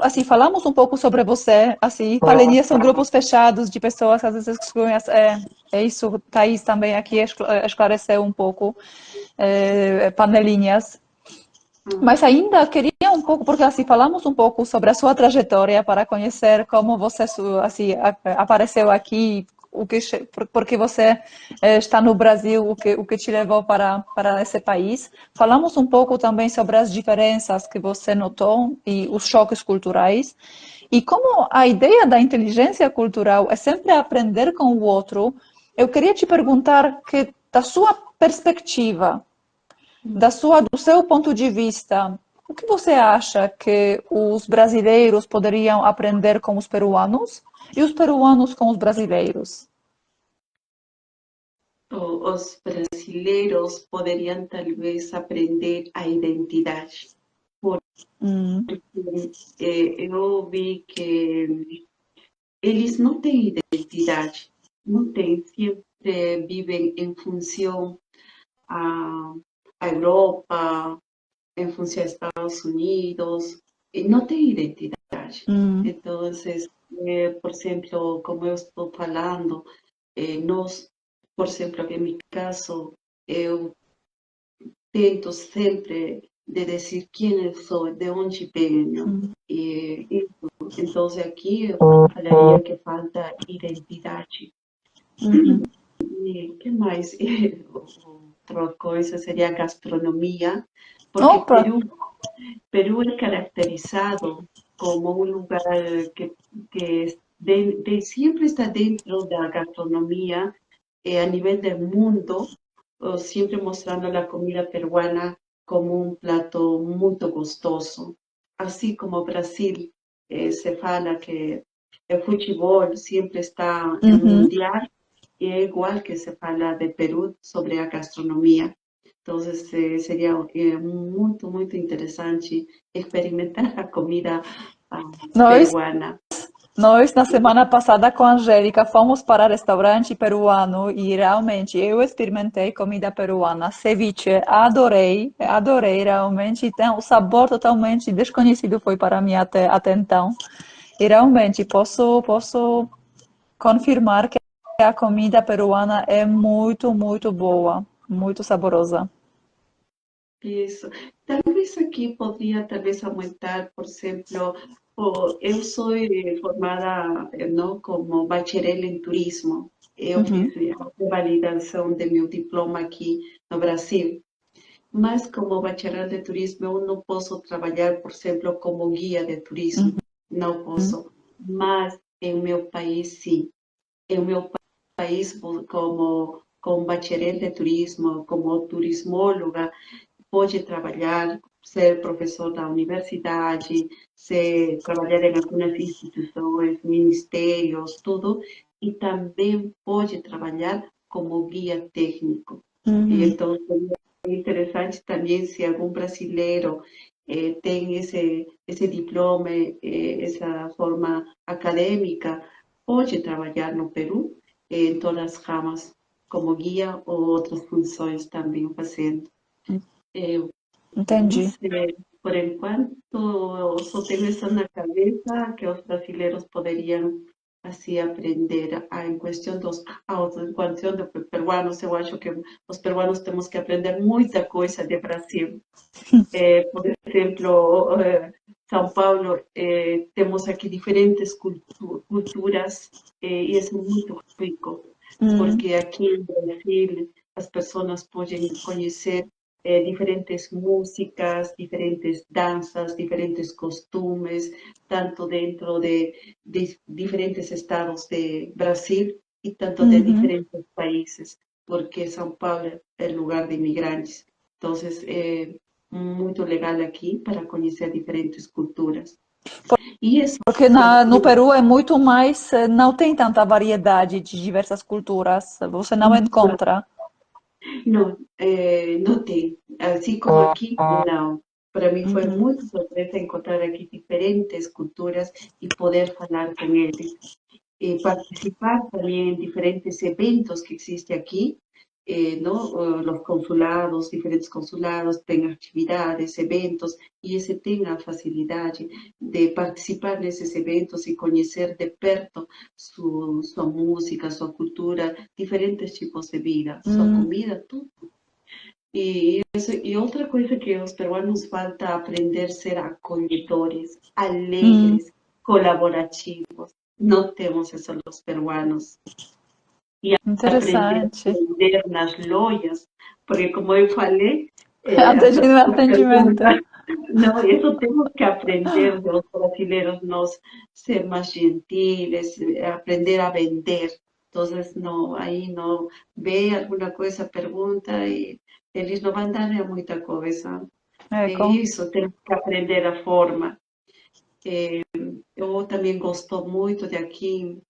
Speaker 1: Assim, falamos um pouco sobre você, assim, panelinhas são grupos fechados de pessoas, às vezes conhecem, é isso, Thaís também aqui esclareceu um pouco, panelinhas. Mas ainda queria um pouco, porque assim, falamos um pouco sobre a sua trajetória para conhecer como você assim, apareceu aqui, porque você está no Brasil, o que te levou para esse país. Falamos um pouco também sobre as diferenças que você notou e os choques culturais. E como a ideia da inteligência cultural é sempre aprender com o outro, eu queria te perguntar que, da sua perspectiva, do seu ponto de vista, o que você acha que os brasileiros poderiam aprender com os peruanos e os peruanos com os brasileiros?
Speaker 2: Os brasileiros poderiam talvez aprender a identidade.
Speaker 1: Hum,
Speaker 2: Eu vi que eles não têm identidade, não têm, sempre vivem em função à, à Europa, em função aos Estados Unidos, e não têm identidade.
Speaker 1: hum,
Speaker 2: Então, por exemplo, como eu estou falando, nós, por exemplo, em meu caso, eu tento sempre de dizer quem eu sou, de onde venho.
Speaker 1: hum,
Speaker 2: Então, aqui eu falaria que falta identidade.
Speaker 1: uhum.
Speaker 2: E que mais? Outra coisa seria a gastronomia, porque
Speaker 1: Opa!
Speaker 2: Peru é caracterizado como um lugar que sempre está dentro da gastronomia a nível do mundo, sempre mostrando a comida peruana como um prato muito gostoso. Assim como o Brasil se fala que o futebol sempre está em
Speaker 1: Uhum.
Speaker 2: mundial, e é igual que se fala de Peru sobre a gastronomia. Então, seria muito, muito interessante experimentar a comida
Speaker 1: Nós
Speaker 2: peruana.
Speaker 1: Nós, na semana passada com a Angélica, fomos para restaurante peruano e realmente eu experimentei comida peruana, ceviche, adorei, adorei realmente. Tem um sabor totalmente desconhecido foi para mim até então. E realmente posso confirmar que a comida peruana é muito, muito boa, muito saborosa.
Speaker 2: Isso. Talvez aqui poderia talvez aumentar, por exemplo, eu sou formada não, como bacharel em turismo. Eu fiz
Speaker 1: Uhum,
Speaker 2: a validação de meu diploma aqui no Brasil. Mas como bacharel de turismo, eu não posso trabalhar, por exemplo, como guia de turismo. Não
Speaker 1: uhum,
Speaker 2: posso. Mas em meu país, sim. Em meu país, como com bacharel de turismo, como turismóloga, pode trabalhar, ser professor da universidade, trabalhar em algumas instituições, ministérios, tudo, e também pode trabalhar como guia técnico. Então, é interessante também se algum brasileiro tem esse diploma, essa forma acadêmica, pode trabalhar no Peru em todas as ramas, como guia ou outras funções também fazendo.
Speaker 1: Entendi.
Speaker 2: Não sei, por enquanto, eu só tenho isso na cabeça, que os brasileiros poderiam assim aprender em questão em questão dos peruanos. Eu acho que os peruanos temos que aprender muita coisa de Brasil. Por exemplo, São Paulo, temos aqui diferentes culturas, e isso é muito rico, porque aqui no Brasil as pessoas podem conhecer diferentes músicas, diferentes danças, diferentes costumes, tanto dentro de diferentes estados de Brasil e tanto de diferentes países, porque São Paulo é lugar de imigrantes. Então, é muito legal aqui para conhecer diferentes culturas. E isso,
Speaker 1: Porque no Peru é muito mais, não tem tanta variedade de diversas culturas, você não encontra.
Speaker 2: não, não tem. Assim como aqui, não. Para mim foi muito surpresa encontrar aqui diferentes culturas e poder falar com eles. E participar também em diferentes eventos que existem aqui, ¿no? Los consulados, diferentes consulados têm atividades, eventos, e esse tem a facilidade de participar nesses eventos e conhecer de perto sua música, sua cultura, diferentes tipos de vida, sua comida, tudo. E outra coisa que os peruanos falta aprender a ser acolhedores, alegres, colaborativos. Não temos isso nos peruanos. E aprender a vender nas lojas, porque como eu falei,
Speaker 1: atendimento.
Speaker 2: Não, isso temos que aprender os brasileiros, nós ser mais gentiles, aprender a vender. Então, não, aí não vê alguma coisa, pergunta e eles não vão dar muita coisa. É isso, temos que aprender a forma. Eu também gosto muito de aqui,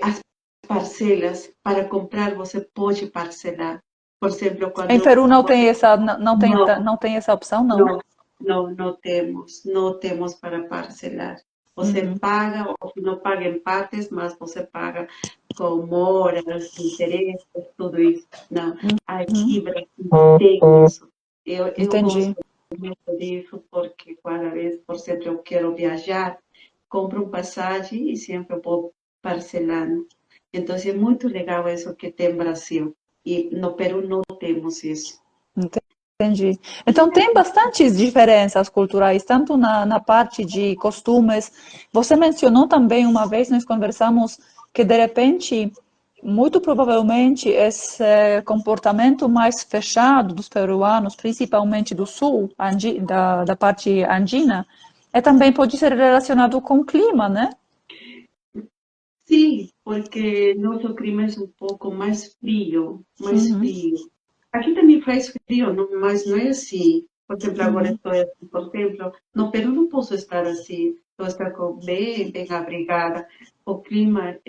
Speaker 2: as parcelas. Para comprar, você pode parcelar. Por exemplo, quando
Speaker 1: em Peru não tem essa opção, não?
Speaker 2: Não temos para parcelar. Você paga, ou se não paga em partes, mas você paga com moras, interesses, tudo isso. Não, aqui tem isso. Eu gosto muito disso, porque cada vez, por exemplo, eu quero viajar, compro passagem e sempre vou parcelando. Então, é muito legal isso que tem no Brasil. E no Peru não temos isso.
Speaker 1: Entendi. Então, tem bastantes diferenças culturais, tanto na parte de costumes. Você mencionou também uma vez, nós conversamos, que de repente, muito provavelmente, esse comportamento mais fechado dos peruanos, principalmente do sul, da parte andina, também pode ser relacionado com o clima, né?
Speaker 2: Sim, porque nosso clima é um pouco mais frio, Aqui também faz frio, mas não é assim. Por exemplo, agora estou assim, por exemplo, no Peru não posso estar assim, estou bem abrigada. O clima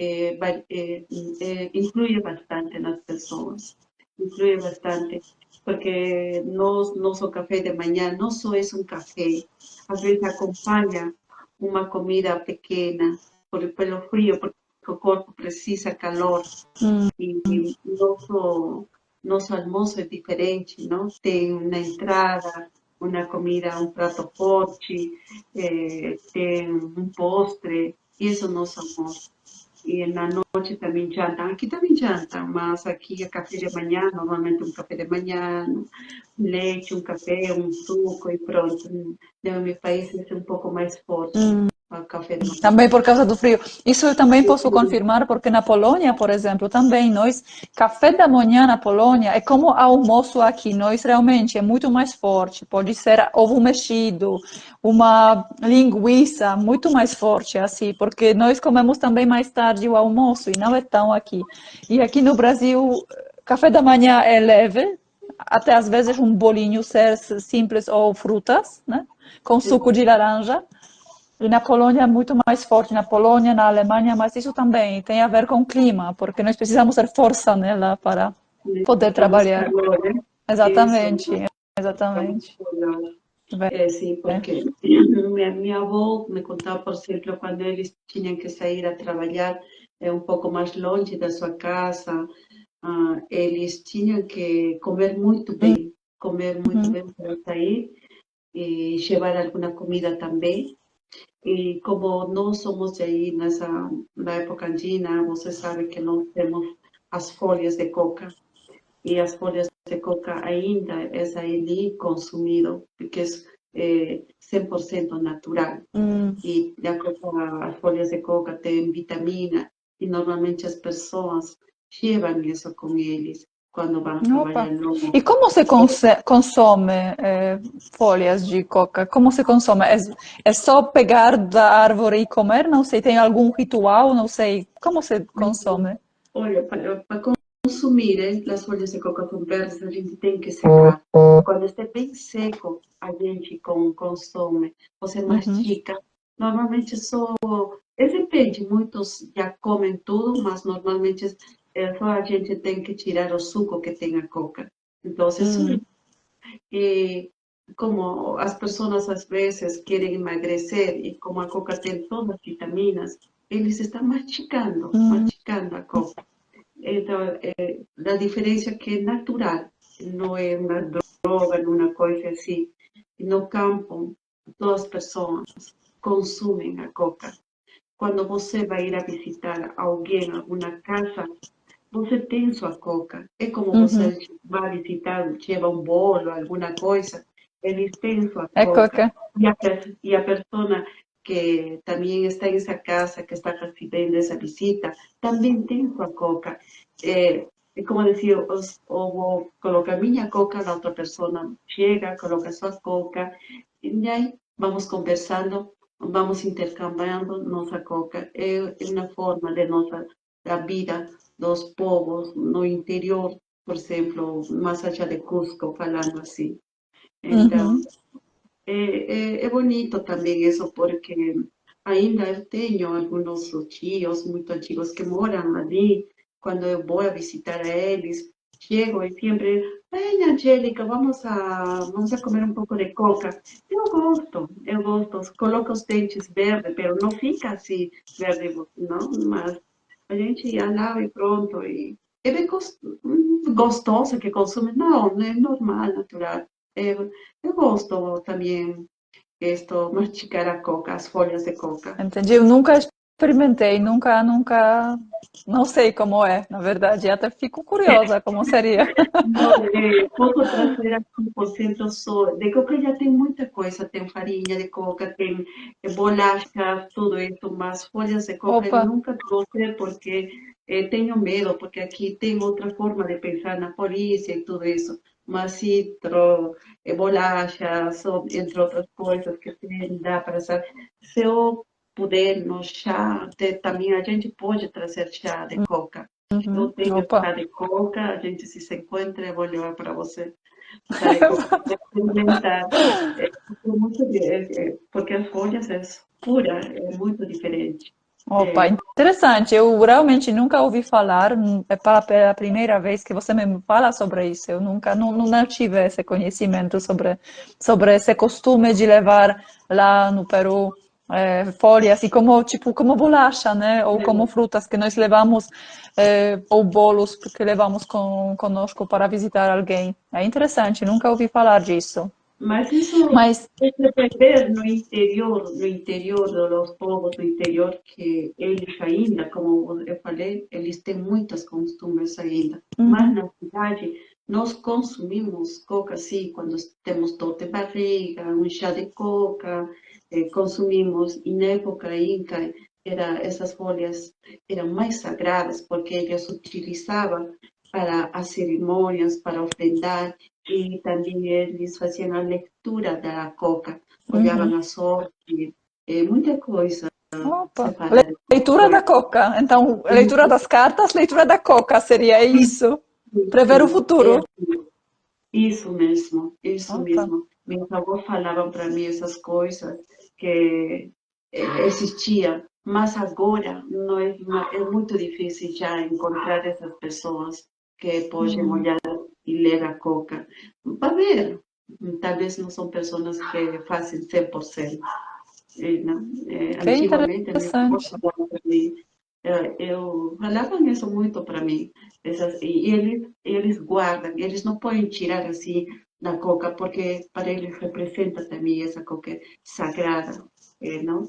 Speaker 2: influi bastante nas pessoas, influi bastante, porque nosso café de manhã não só é um café, às vezes acompanha uma comida pequena, pelo frio, porque o corpo precisa calor. E nosso almoço é diferente, não? Tem uma entrada, uma comida, um prato forte, tem um postre, isso é o nosso almoço. E na noite também jantam. Aqui também jantam, mas aqui é café de manhã, normalmente um café de manhã, leite, um café, um suco e pronto. No meu país é um pouco mais forte. Café de manhã.
Speaker 1: Também por causa do frio. Isso eu também posso confirmar, porque na Polônia, por exemplo, também nós, café da manhã na Polônia é como almoço aqui. Nós realmente é muito mais forte. Pode ser ovo mexido, uma linguiça muito mais forte, assim, porque nós comemos também mais tarde o almoço e não é tão aqui. E aqui no Brasil, café da manhã é leve, até às vezes um bolinho ser simples ou frutas, né? Com suco de laranja. E na Polônia é muito mais forte, na Polônia, na Alemanha, mas isso também tem a ver com o clima, porque nós precisamos ter força, né, lá para poder
Speaker 2: Necesitamos
Speaker 1: trabalhar.
Speaker 2: calor, né? Isso,
Speaker 1: Exatamente,
Speaker 2: necesitamos
Speaker 1: exatamente.
Speaker 2: calor.
Speaker 1: Bem,
Speaker 2: Sim, porque minha avó me contava, por exemplo, quando eles tinham que sair a trabalhar um pouco mais longe da sua casa, eles tinham que comer muito
Speaker 1: uhum,
Speaker 2: bem para sair e levar alguma comida também. E como nós somos aí na época andina, você sabe que nós temos as folhas de coca. E as folhas de coca ainda é ali consumido, porque é 100% natural.
Speaker 1: hum.
Speaker 2: E as folhas de coca têm vitamina e normalmente as pessoas levam isso com eles quando vão
Speaker 1: Opa.
Speaker 2: trabalhar
Speaker 1: E
Speaker 2: longe.
Speaker 1: como se consome folhas de coca? Como se consome? É só pegar da árvore e comer? Não sei, tem algum ritual? Não sei. Como se consome?
Speaker 2: Olha, para consumir as folhas de coca com verdes, a gente tem que secar. Quando está bem seco, a gente consome. Você
Speaker 1: Uhum.
Speaker 2: mastica. Normalmente só. Depende, muitos já comem tudo, mas normalmente só a gente tem que tirar o suco que tem a coca. Então, isso
Speaker 1: Hum,
Speaker 2: e como as pessoas às vezes querem emagrecer e como a coca tem todas as vitaminas, eles estão
Speaker 1: hum,
Speaker 2: masticando a coca. Então, a diferença é que é natural, não é uma droga, não é uma coisa assim. No campo, todas as pessoas consumem a coca. Quando você vai ir a visitar alguém, alguma casa, você tem sua coca. É como
Speaker 1: uhum.
Speaker 2: você vai visitar, leva um bolo, alguma coisa, eles têm sua
Speaker 1: É
Speaker 2: coca.
Speaker 1: coca.
Speaker 2: E a pessoa que também está em essa casa, que está recebendo essa visita, também tem sua coca. É como dizer, eu vou colocar minha coca, a outra pessoa chega, coloca sua coca, e aí vamos conversando, vamos intercambiando nossa coca. É uma forma de nossa da vida dos povos no interior, por exemplo, mais allá de Cusco, falando assim. Então,
Speaker 1: Uhum.
Speaker 2: é bonito também isso, porque ainda eu tenho alguns tios muito antigos que moram ali. Quando eu vou a visitar eles, chego e sempre, vem, Angélica, vamos a comer um pouco de coca. Eu gosto, coloco os dentes verdes, mas não fica assim verde, não, mas a gente ia lá e pronto. E é bem gostoso que consome, não, é normal, natural. Eu gosto também esto, masticar a coca, as folhas de coca.
Speaker 1: Entendi. Eu nunca experimentei, nunca, não sei como é, na verdade. Até fico curiosa como seria.
Speaker 2: Não, posso trazer aqui, por exemplo, só de coca já tem muita coisa, tem farinha de coca, tem bolachas, tudo isso, mas folhas de coca eu
Speaker 1: Opa.
Speaker 2: nunca trouxe porque tenho medo, porque aqui tem outra forma de pensar na polícia e tudo isso. Mas sim, bolachas, ou, entre outras coisas que tem, dá para saber. Se eu puder, no chá, também a gente pode trazer chá de coca. Eu
Speaker 1: Uhum.
Speaker 2: tenho
Speaker 1: Opa.
Speaker 2: chá de coca, a gente se encontra, eu vou levar para você chá de coca para experimentar. Porque as folhas é pura, é muito diferente.
Speaker 1: Opa,
Speaker 2: É,
Speaker 1: interessante. Eu realmente nunca ouvi falar. É pela primeira vez que você me fala sobre isso. Eu nunca, não tive esse conhecimento sobre esse costume de levar lá no Peru folhas e como tipo como bolacha, né? Ou como frutas que nós levamos ou bolos que levamos conosco para visitar alguém. É interessante. Nunca ouvi falar disso.
Speaker 2: mas isso
Speaker 1: Mas
Speaker 2: é depender no interior dos povos do interior, que eles ainda, como eu falei, eles têm muitos costumes ainda. Mas
Speaker 1: uhum,
Speaker 2: na cidade, nós consumimos coca, sim, quando temos dor de barriga, um chá de coca, consumimos, e na época inca, essas folhas eram mais sagradas, porque eles utilizavam para as cerimônias, para ofrendar, e também eles faziam a leitura da coca, olhavam
Speaker 1: uhum.
Speaker 2: a sorte, muita coisa se
Speaker 1: Opa,
Speaker 2: fala de coca.
Speaker 1: leitura da Coca. Então, leitura das cartas, leitura da Coca seria isso. Prever o
Speaker 2: Isso,
Speaker 1: futuro.
Speaker 2: isso mesmo, isso
Speaker 1: Opa.
Speaker 2: mesmo. Meus avós falavam para mim essas coisas que existia, mas agora não é, é muito difícil já encontrar essas pessoas que podem
Speaker 1: Hum.
Speaker 2: olhar e ler a coca. Vai ver, talvez não são pessoas que fazem 100%. Não?
Speaker 1: Que
Speaker 2: Antigamente, meus avós
Speaker 1: interessante.
Speaker 2: falavam para mim, eu falavam isso muito para mim, e eles guardam, eles não podem tirar assim da coca, porque para eles representa também essa coca sagrada, não?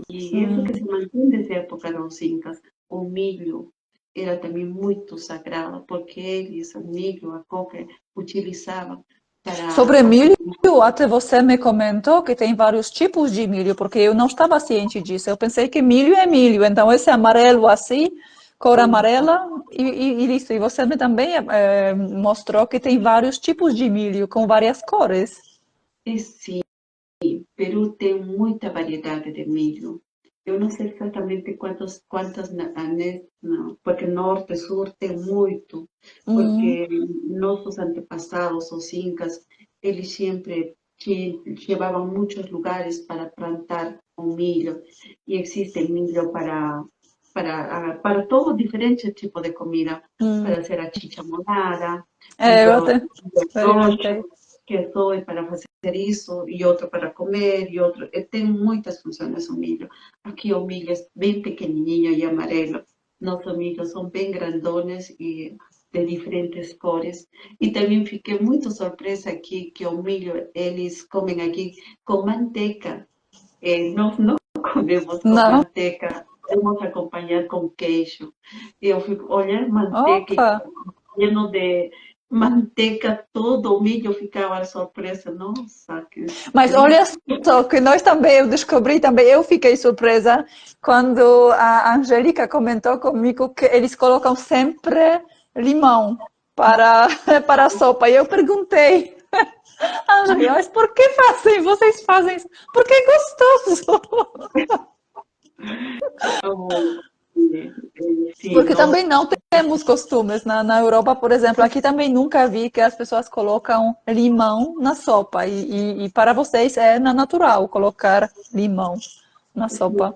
Speaker 2: E isso que
Speaker 1: Hum.
Speaker 2: se mantém desde a época dos incas, o milho era também muito sagrado, porque eles, o milho, a coca, utilizavam para
Speaker 1: Sobre
Speaker 2: fazer.
Speaker 1: milho, até você me comentou que tem vários tipos de milho, porque eu não estava ciente disso. Eu pensei que milho é milho, então esse amarelo assim, cor amarela, e isso. E você me também mostrou que tem vários tipos de milho com várias cores.
Speaker 2: E sim, Peru tem muita variedade de milho. Eu não sei exatamente quantas porque norte e sul tem muito,
Speaker 1: Hum,
Speaker 2: porque nossos antepassados, os incas, eles sempre levavam muitos lugares para plantar o milho, e existe milho para todo diferente tipo de comida,
Speaker 1: hum.
Speaker 2: para hacer a chicha morada,
Speaker 1: Eu
Speaker 2: milho
Speaker 1: experimentei.
Speaker 2: roxo, que só é para fazer isso, e outro para comer, e outro. Tem muitas funções o milho. Aqui o milho é bem pequenininho e amarelo. Nossos milhos são bem grandones e de diferentes cores. E também fiquei muito surpresa aqui que o milho eles comem aqui com manteiga. Nós não comemos com
Speaker 1: Não.
Speaker 2: manteiga, vamos acompanhar com queijo. Eu fico olhando manteiga
Speaker 1: Opa!
Speaker 2: lleno de manteca, todo o milho ficava surpresa. Nossa,
Speaker 1: Mas olha só que nós também, eu descobri também, eu fiquei surpresa quando a Angélica comentou comigo que eles colocam sempre limão para, para a sopa. E eu perguntei, Angélica, mas por que fazem? Vocês fazem isso? Porque é gostoso.
Speaker 2: oh, sim,
Speaker 1: Porque
Speaker 2: nossa,
Speaker 1: também não temos costumes na Europa, por exemplo. Aqui também nunca vi que as pessoas colocam limão na sopa. E para vocês é natural colocar limão na sopa.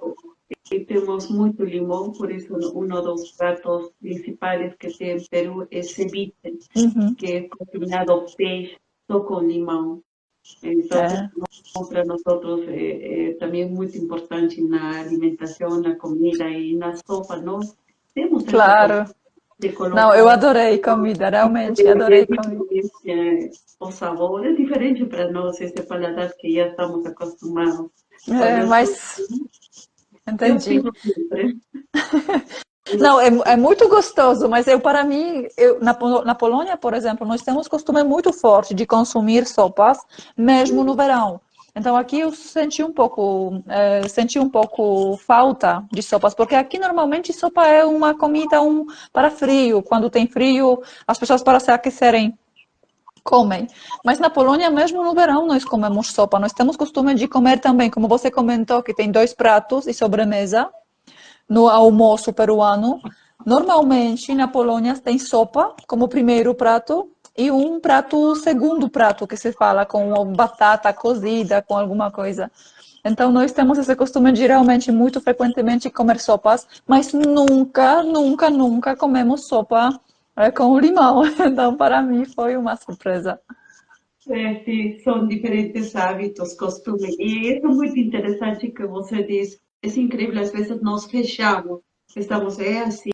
Speaker 2: e temos muito limão, por isso um dos pratos principais que tem em Peru é ceviche,
Speaker 1: Uhum.
Speaker 2: que é cozinhado peixe só com limão. Então,
Speaker 1: É,
Speaker 2: para nós também é muito importante na alimentação, na comida e na sopa. Nós temos essa coisa
Speaker 1: claro.
Speaker 2: de
Speaker 1: Não, eu
Speaker 2: colocar
Speaker 1: adorei comida, realmente
Speaker 2: é
Speaker 1: adorei comida.
Speaker 2: diferente, o sabor é diferente para nós, esse paladar que já estamos acostumados. Quando
Speaker 1: É, mas
Speaker 2: eu
Speaker 1: entendi.
Speaker 2: fico sempre,
Speaker 1: Não, é muito gostoso, mas para mim, na Polônia, por exemplo, nós temos costume muito forte de consumir sopas, mesmo no verão. Então aqui eu senti um pouco falta de sopas, porque aqui normalmente sopa é uma comida para frio. Quando tem frio, as pessoas para se aquecerem comem. Mas na Polônia, mesmo no verão, nós comemos sopa. Nós temos costume de comer também, como você comentou, que tem dois pratos e sobremesa no almoço peruano. Normalmente, na Polônia, tem sopa como primeiro prato e um prato, segundo prato, que se fala com batata cozida, com alguma coisa. Então, nós temos esse costume de realmente, muito frequentemente, comer sopas, mas nunca, nunca, nunca comemos sopa com limão. Então, para mim, foi uma surpresa.
Speaker 2: sim, são diferentes hábitos, costumes. E isso é muito interessante que você diz. É incrível, às vezes nós fechamos, estamos assim,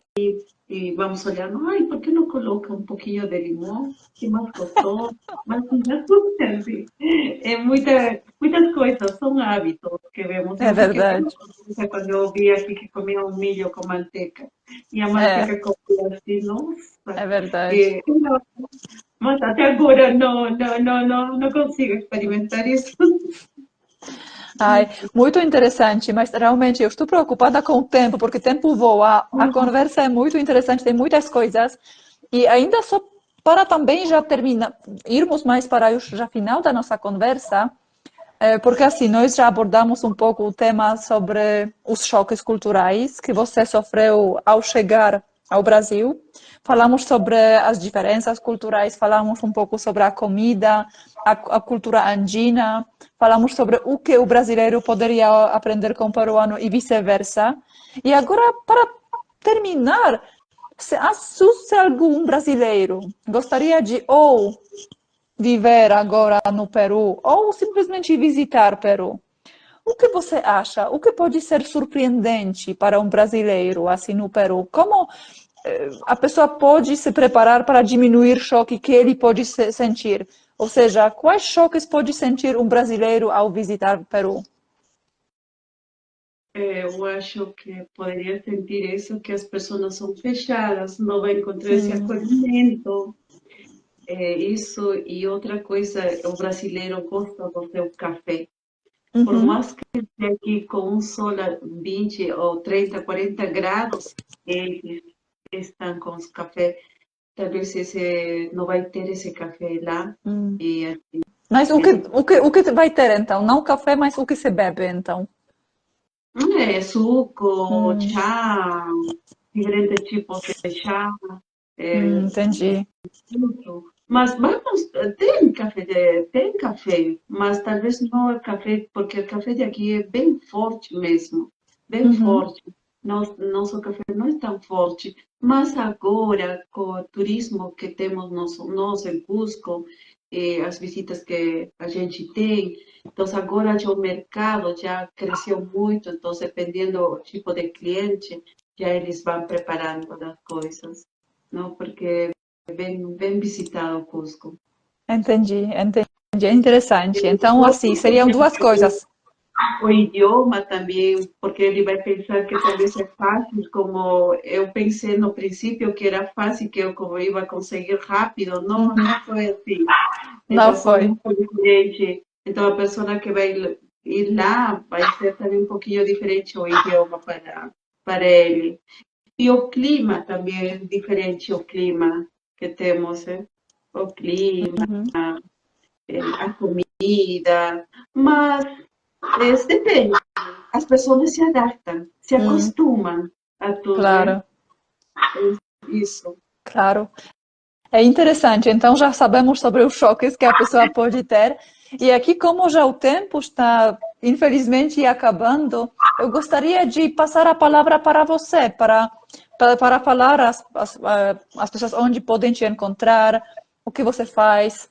Speaker 2: e vamos olhando, ai, por que não coloca um pouquinho de limão? Que mais gostoso. Mas não entende. É muitas coisas, são hábitos que vemos.
Speaker 1: É
Speaker 2: Eu fiquei bem
Speaker 1: verdade.
Speaker 2: surpresa quando eu vi aqui que comia um milho com manteiga. E a
Speaker 1: É,
Speaker 2: manteiga comia assim, nossa.
Speaker 1: é verdade.
Speaker 2: E, mas até agora não consigo experimentar isso.
Speaker 1: Ai, muito interessante, mas realmente eu estou preocupada com o tempo, porque o tempo voa, a conversa é muito interessante, tem muitas coisas, e ainda só para também já terminar, irmos mais para o já final da nossa conversa, porque assim, nós já abordamos um pouco o tema sobre os choques culturais que você sofreu ao chegar ao Brasil. Falamos sobre as diferenças culturais, falamos um pouco sobre a comida, a cultura andina, falamos sobre o que o brasileiro poderia aprender com o peruano e vice-versa. E agora, para terminar, se algum brasileiro gostaria de ou viver agora no Peru ou simplesmente visitar o Peru, o que você acha? O que pode ser surpreendente para um brasileiro assim no Peru? Como a pessoa pode se preparar para diminuir o choque que ele pode sentir? Ou seja, quais choques pode sentir um brasileiro ao visitar o Peru?
Speaker 2: Eu acho que poderia sentir isso, que as pessoas são fechadas, não vai encontrar esse
Speaker 1: Hum,
Speaker 2: acolhimento. Isso, e outra coisa, o brasileiro gosta do seu café. Por
Speaker 1: uhum,
Speaker 2: mais que esteja aqui com um sol a 20 ou 30, 40 graus, eles estão com os café. Talvez esse, não vai ter esse café lá.
Speaker 1: hum.
Speaker 2: E assim,
Speaker 1: Mas
Speaker 2: ele
Speaker 1: o que vai ter então? Não café, mas o que se bebe então?
Speaker 2: suco,
Speaker 1: Hum,
Speaker 2: chá, diferentes tipos de chá.
Speaker 1: entendi.
Speaker 2: Tudo. Mas vamos, tem café, mas talvez não é café, porque o café de aqui é bem forte mesmo, bem
Speaker 1: Uhum,
Speaker 2: forte. Nosso café não é tão forte, mas agora, com o turismo que temos nós em Cusco, as visitas que a gente tem, então agora já o mercado já cresceu muito, então dependendo do tipo de cliente, já eles vão preparando as coisas, não? Porque bem visitado Cusco.
Speaker 1: entendi. É interessante. Então, assim,
Speaker 2: Outro
Speaker 1: seriam
Speaker 2: também,
Speaker 1: duas coisas.
Speaker 2: o idioma também, porque ele vai pensar que talvez é fácil, como eu pensei no princípio que era fácil, que eu como iba conseguir rápido. Não,
Speaker 1: Uhum,
Speaker 2: não foi assim.
Speaker 1: não
Speaker 2: Então foi
Speaker 1: foi.
Speaker 2: muito diferente. Então a pessoa que vai ir lá vai ser também um pouquinho diferente o idioma para ele. E o clima também é diferente, o clima que temos, o clima,
Speaker 1: Uhum,
Speaker 2: a comida, mas depende. As pessoas se adaptam, se
Speaker 1: hum,
Speaker 2: acostumam a tudo,
Speaker 1: claro,
Speaker 2: isso.
Speaker 1: claro. É interessante. Então, já sabemos sobre os choques que a pessoa pode ter. E aqui, como já o tempo está, infelizmente, acabando, eu gostaria de passar a palavra para você, para falar as pessoas onde podem te encontrar, o que você faz,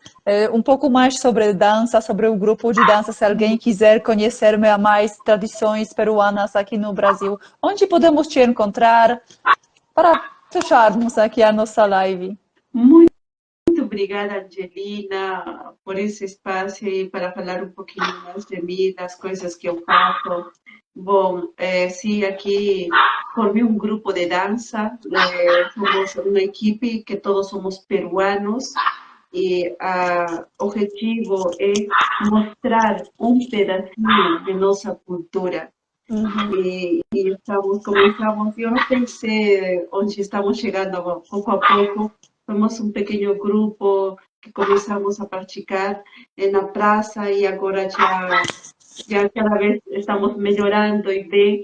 Speaker 1: um pouco mais sobre dança, sobre o grupo de dança, se alguém quiser conhecer mais tradições peruanas aqui no Brasil. Onde podemos te encontrar para fecharmos aqui a nossa live?
Speaker 2: Muito obrigada, Angelina, por esse espaço e para falar um pouquinho mais de mim, das coisas que eu faço. Bom, sim, aqui formei um grupo de dança, somos uma equipe que todos somos peruanos e o objetivo é mostrar um pedacinho de nossa cultura.
Speaker 1: Uhum.
Speaker 2: E começamos, eu não pensei onde estamos chegando pouco a pouco, fomos um pequeno grupo que começamos a praticar na praça e agora já cada vez estamos melhorando e bem.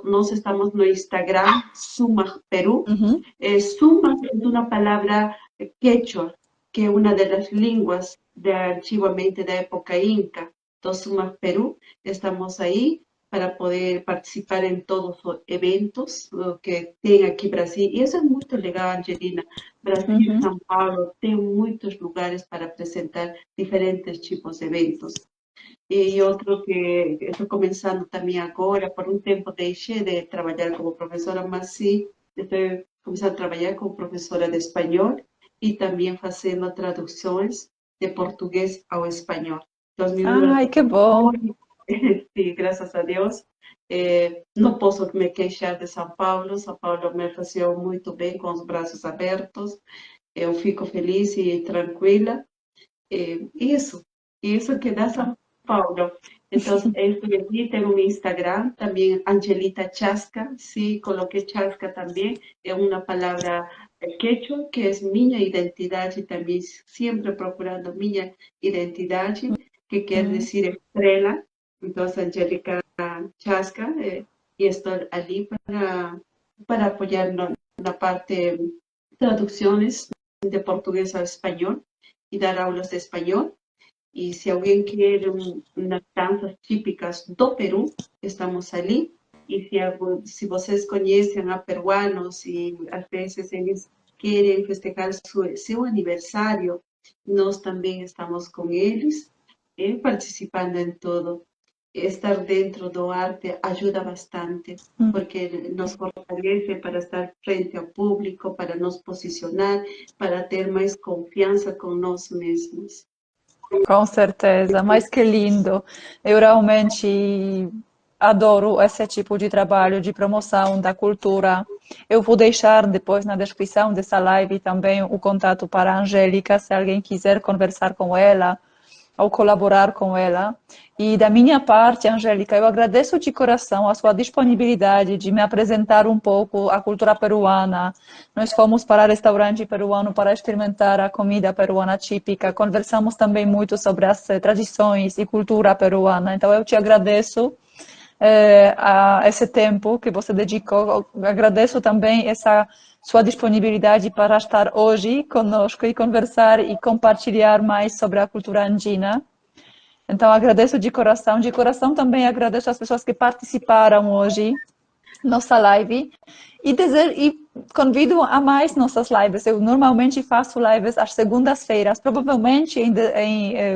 Speaker 2: Nós estamos no Instagram, Suma Peru.
Speaker 1: Uhum.
Speaker 2: Suma é uma palavra quechua, que é uma das línguas antigamente da época inca. Então, Suma Peru, estamos aí para poder participar em todos os eventos que tem aqui no Brasil. E isso é muito legal, Angelina. Brasil,
Speaker 1: Uhum.
Speaker 2: São Paulo, tem muitos lugares para apresentar diferentes tipos de eventos. E outro que estou começando também agora, por um tempo deixei de trabalhar como professora, mas sim, estou começando a trabalhar como professora de espanhol e também fazendo traduções de português ao espanhol. Então, meus livros
Speaker 1: Ai, que bom.
Speaker 2: sí, graças a Deus. Não posso me queixar de São Paulo. São Paulo me recebeu muito bem, com os braços abertos. Eu fico feliz e tranquila. Isso que dá São Paulo. Então, estou aqui, tenho um Instagram, também Angelita Chasca. Sim, coloquei Chasca também. É uma palavra quechua, que é minha identidade também, sempre procurando minha identidade, que quer
Speaker 1: Uhum.
Speaker 2: dizer estrela. Então, Angélica Chasca, e estou ali para apoiar na parte traducciones de portugués al español y dar aulas de español. Y si alguien quiere unas danças típicas do Perú, estamos ali. E se vocês conhecem a peruanos e às vezes eles querem festejar seu aniversário, nós também estamos com eles, participando em tudo. Estar dentro do arte ajuda bastante, porque nos fortalece para estar frente ao público, para nos posicionar, para ter mais confiança com nós mesmos.
Speaker 1: Com certeza, mas que lindo. Eu realmente adoro esse tipo de trabalho de promoção da cultura. Eu vou deixar depois na descrição dessa live também o contato para a Angélica, se alguém quiser conversar com ela ou colaborar com ela. E da minha parte, Angélica, eu agradeço de coração a sua disponibilidade de me apresentar um pouco a cultura peruana. Nós fomos para o restaurante peruano para experimentar a comida peruana típica. Conversamos também muito sobre as tradições e cultura peruana. Então, eu te agradeço a esse tempo que você dedicou. Eu agradeço também essa sua disponibilidade para estar hoje conosco e conversar e compartilhar mais sobre a cultura andina. Então, agradeço de coração também agradeço as pessoas que participaram hoje nossa live e convido a mais nossas lives. Eu normalmente faço lives às segundas-feiras, provavelmente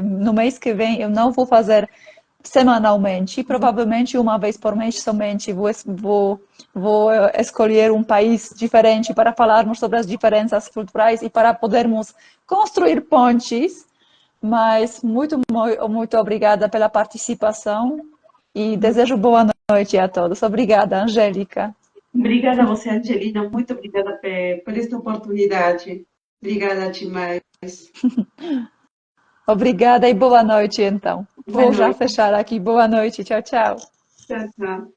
Speaker 1: no mês que vem eu não vou fazer semanalmente, provavelmente uma vez por mês somente vou escolher um país diferente para falarmos sobre as diferenças culturais e para podermos construir pontes. Mas muito obrigada pela participação e desejo boa noite a todos. Obrigada, Angélica.
Speaker 2: Obrigada a você, Angelina. Muito obrigada por esta oportunidade. Obrigada demais.
Speaker 1: Obrigada e boa noite, então. Vou já fechar aqui. Boa noite. Tchau, tchau.
Speaker 2: Tchau, tchau.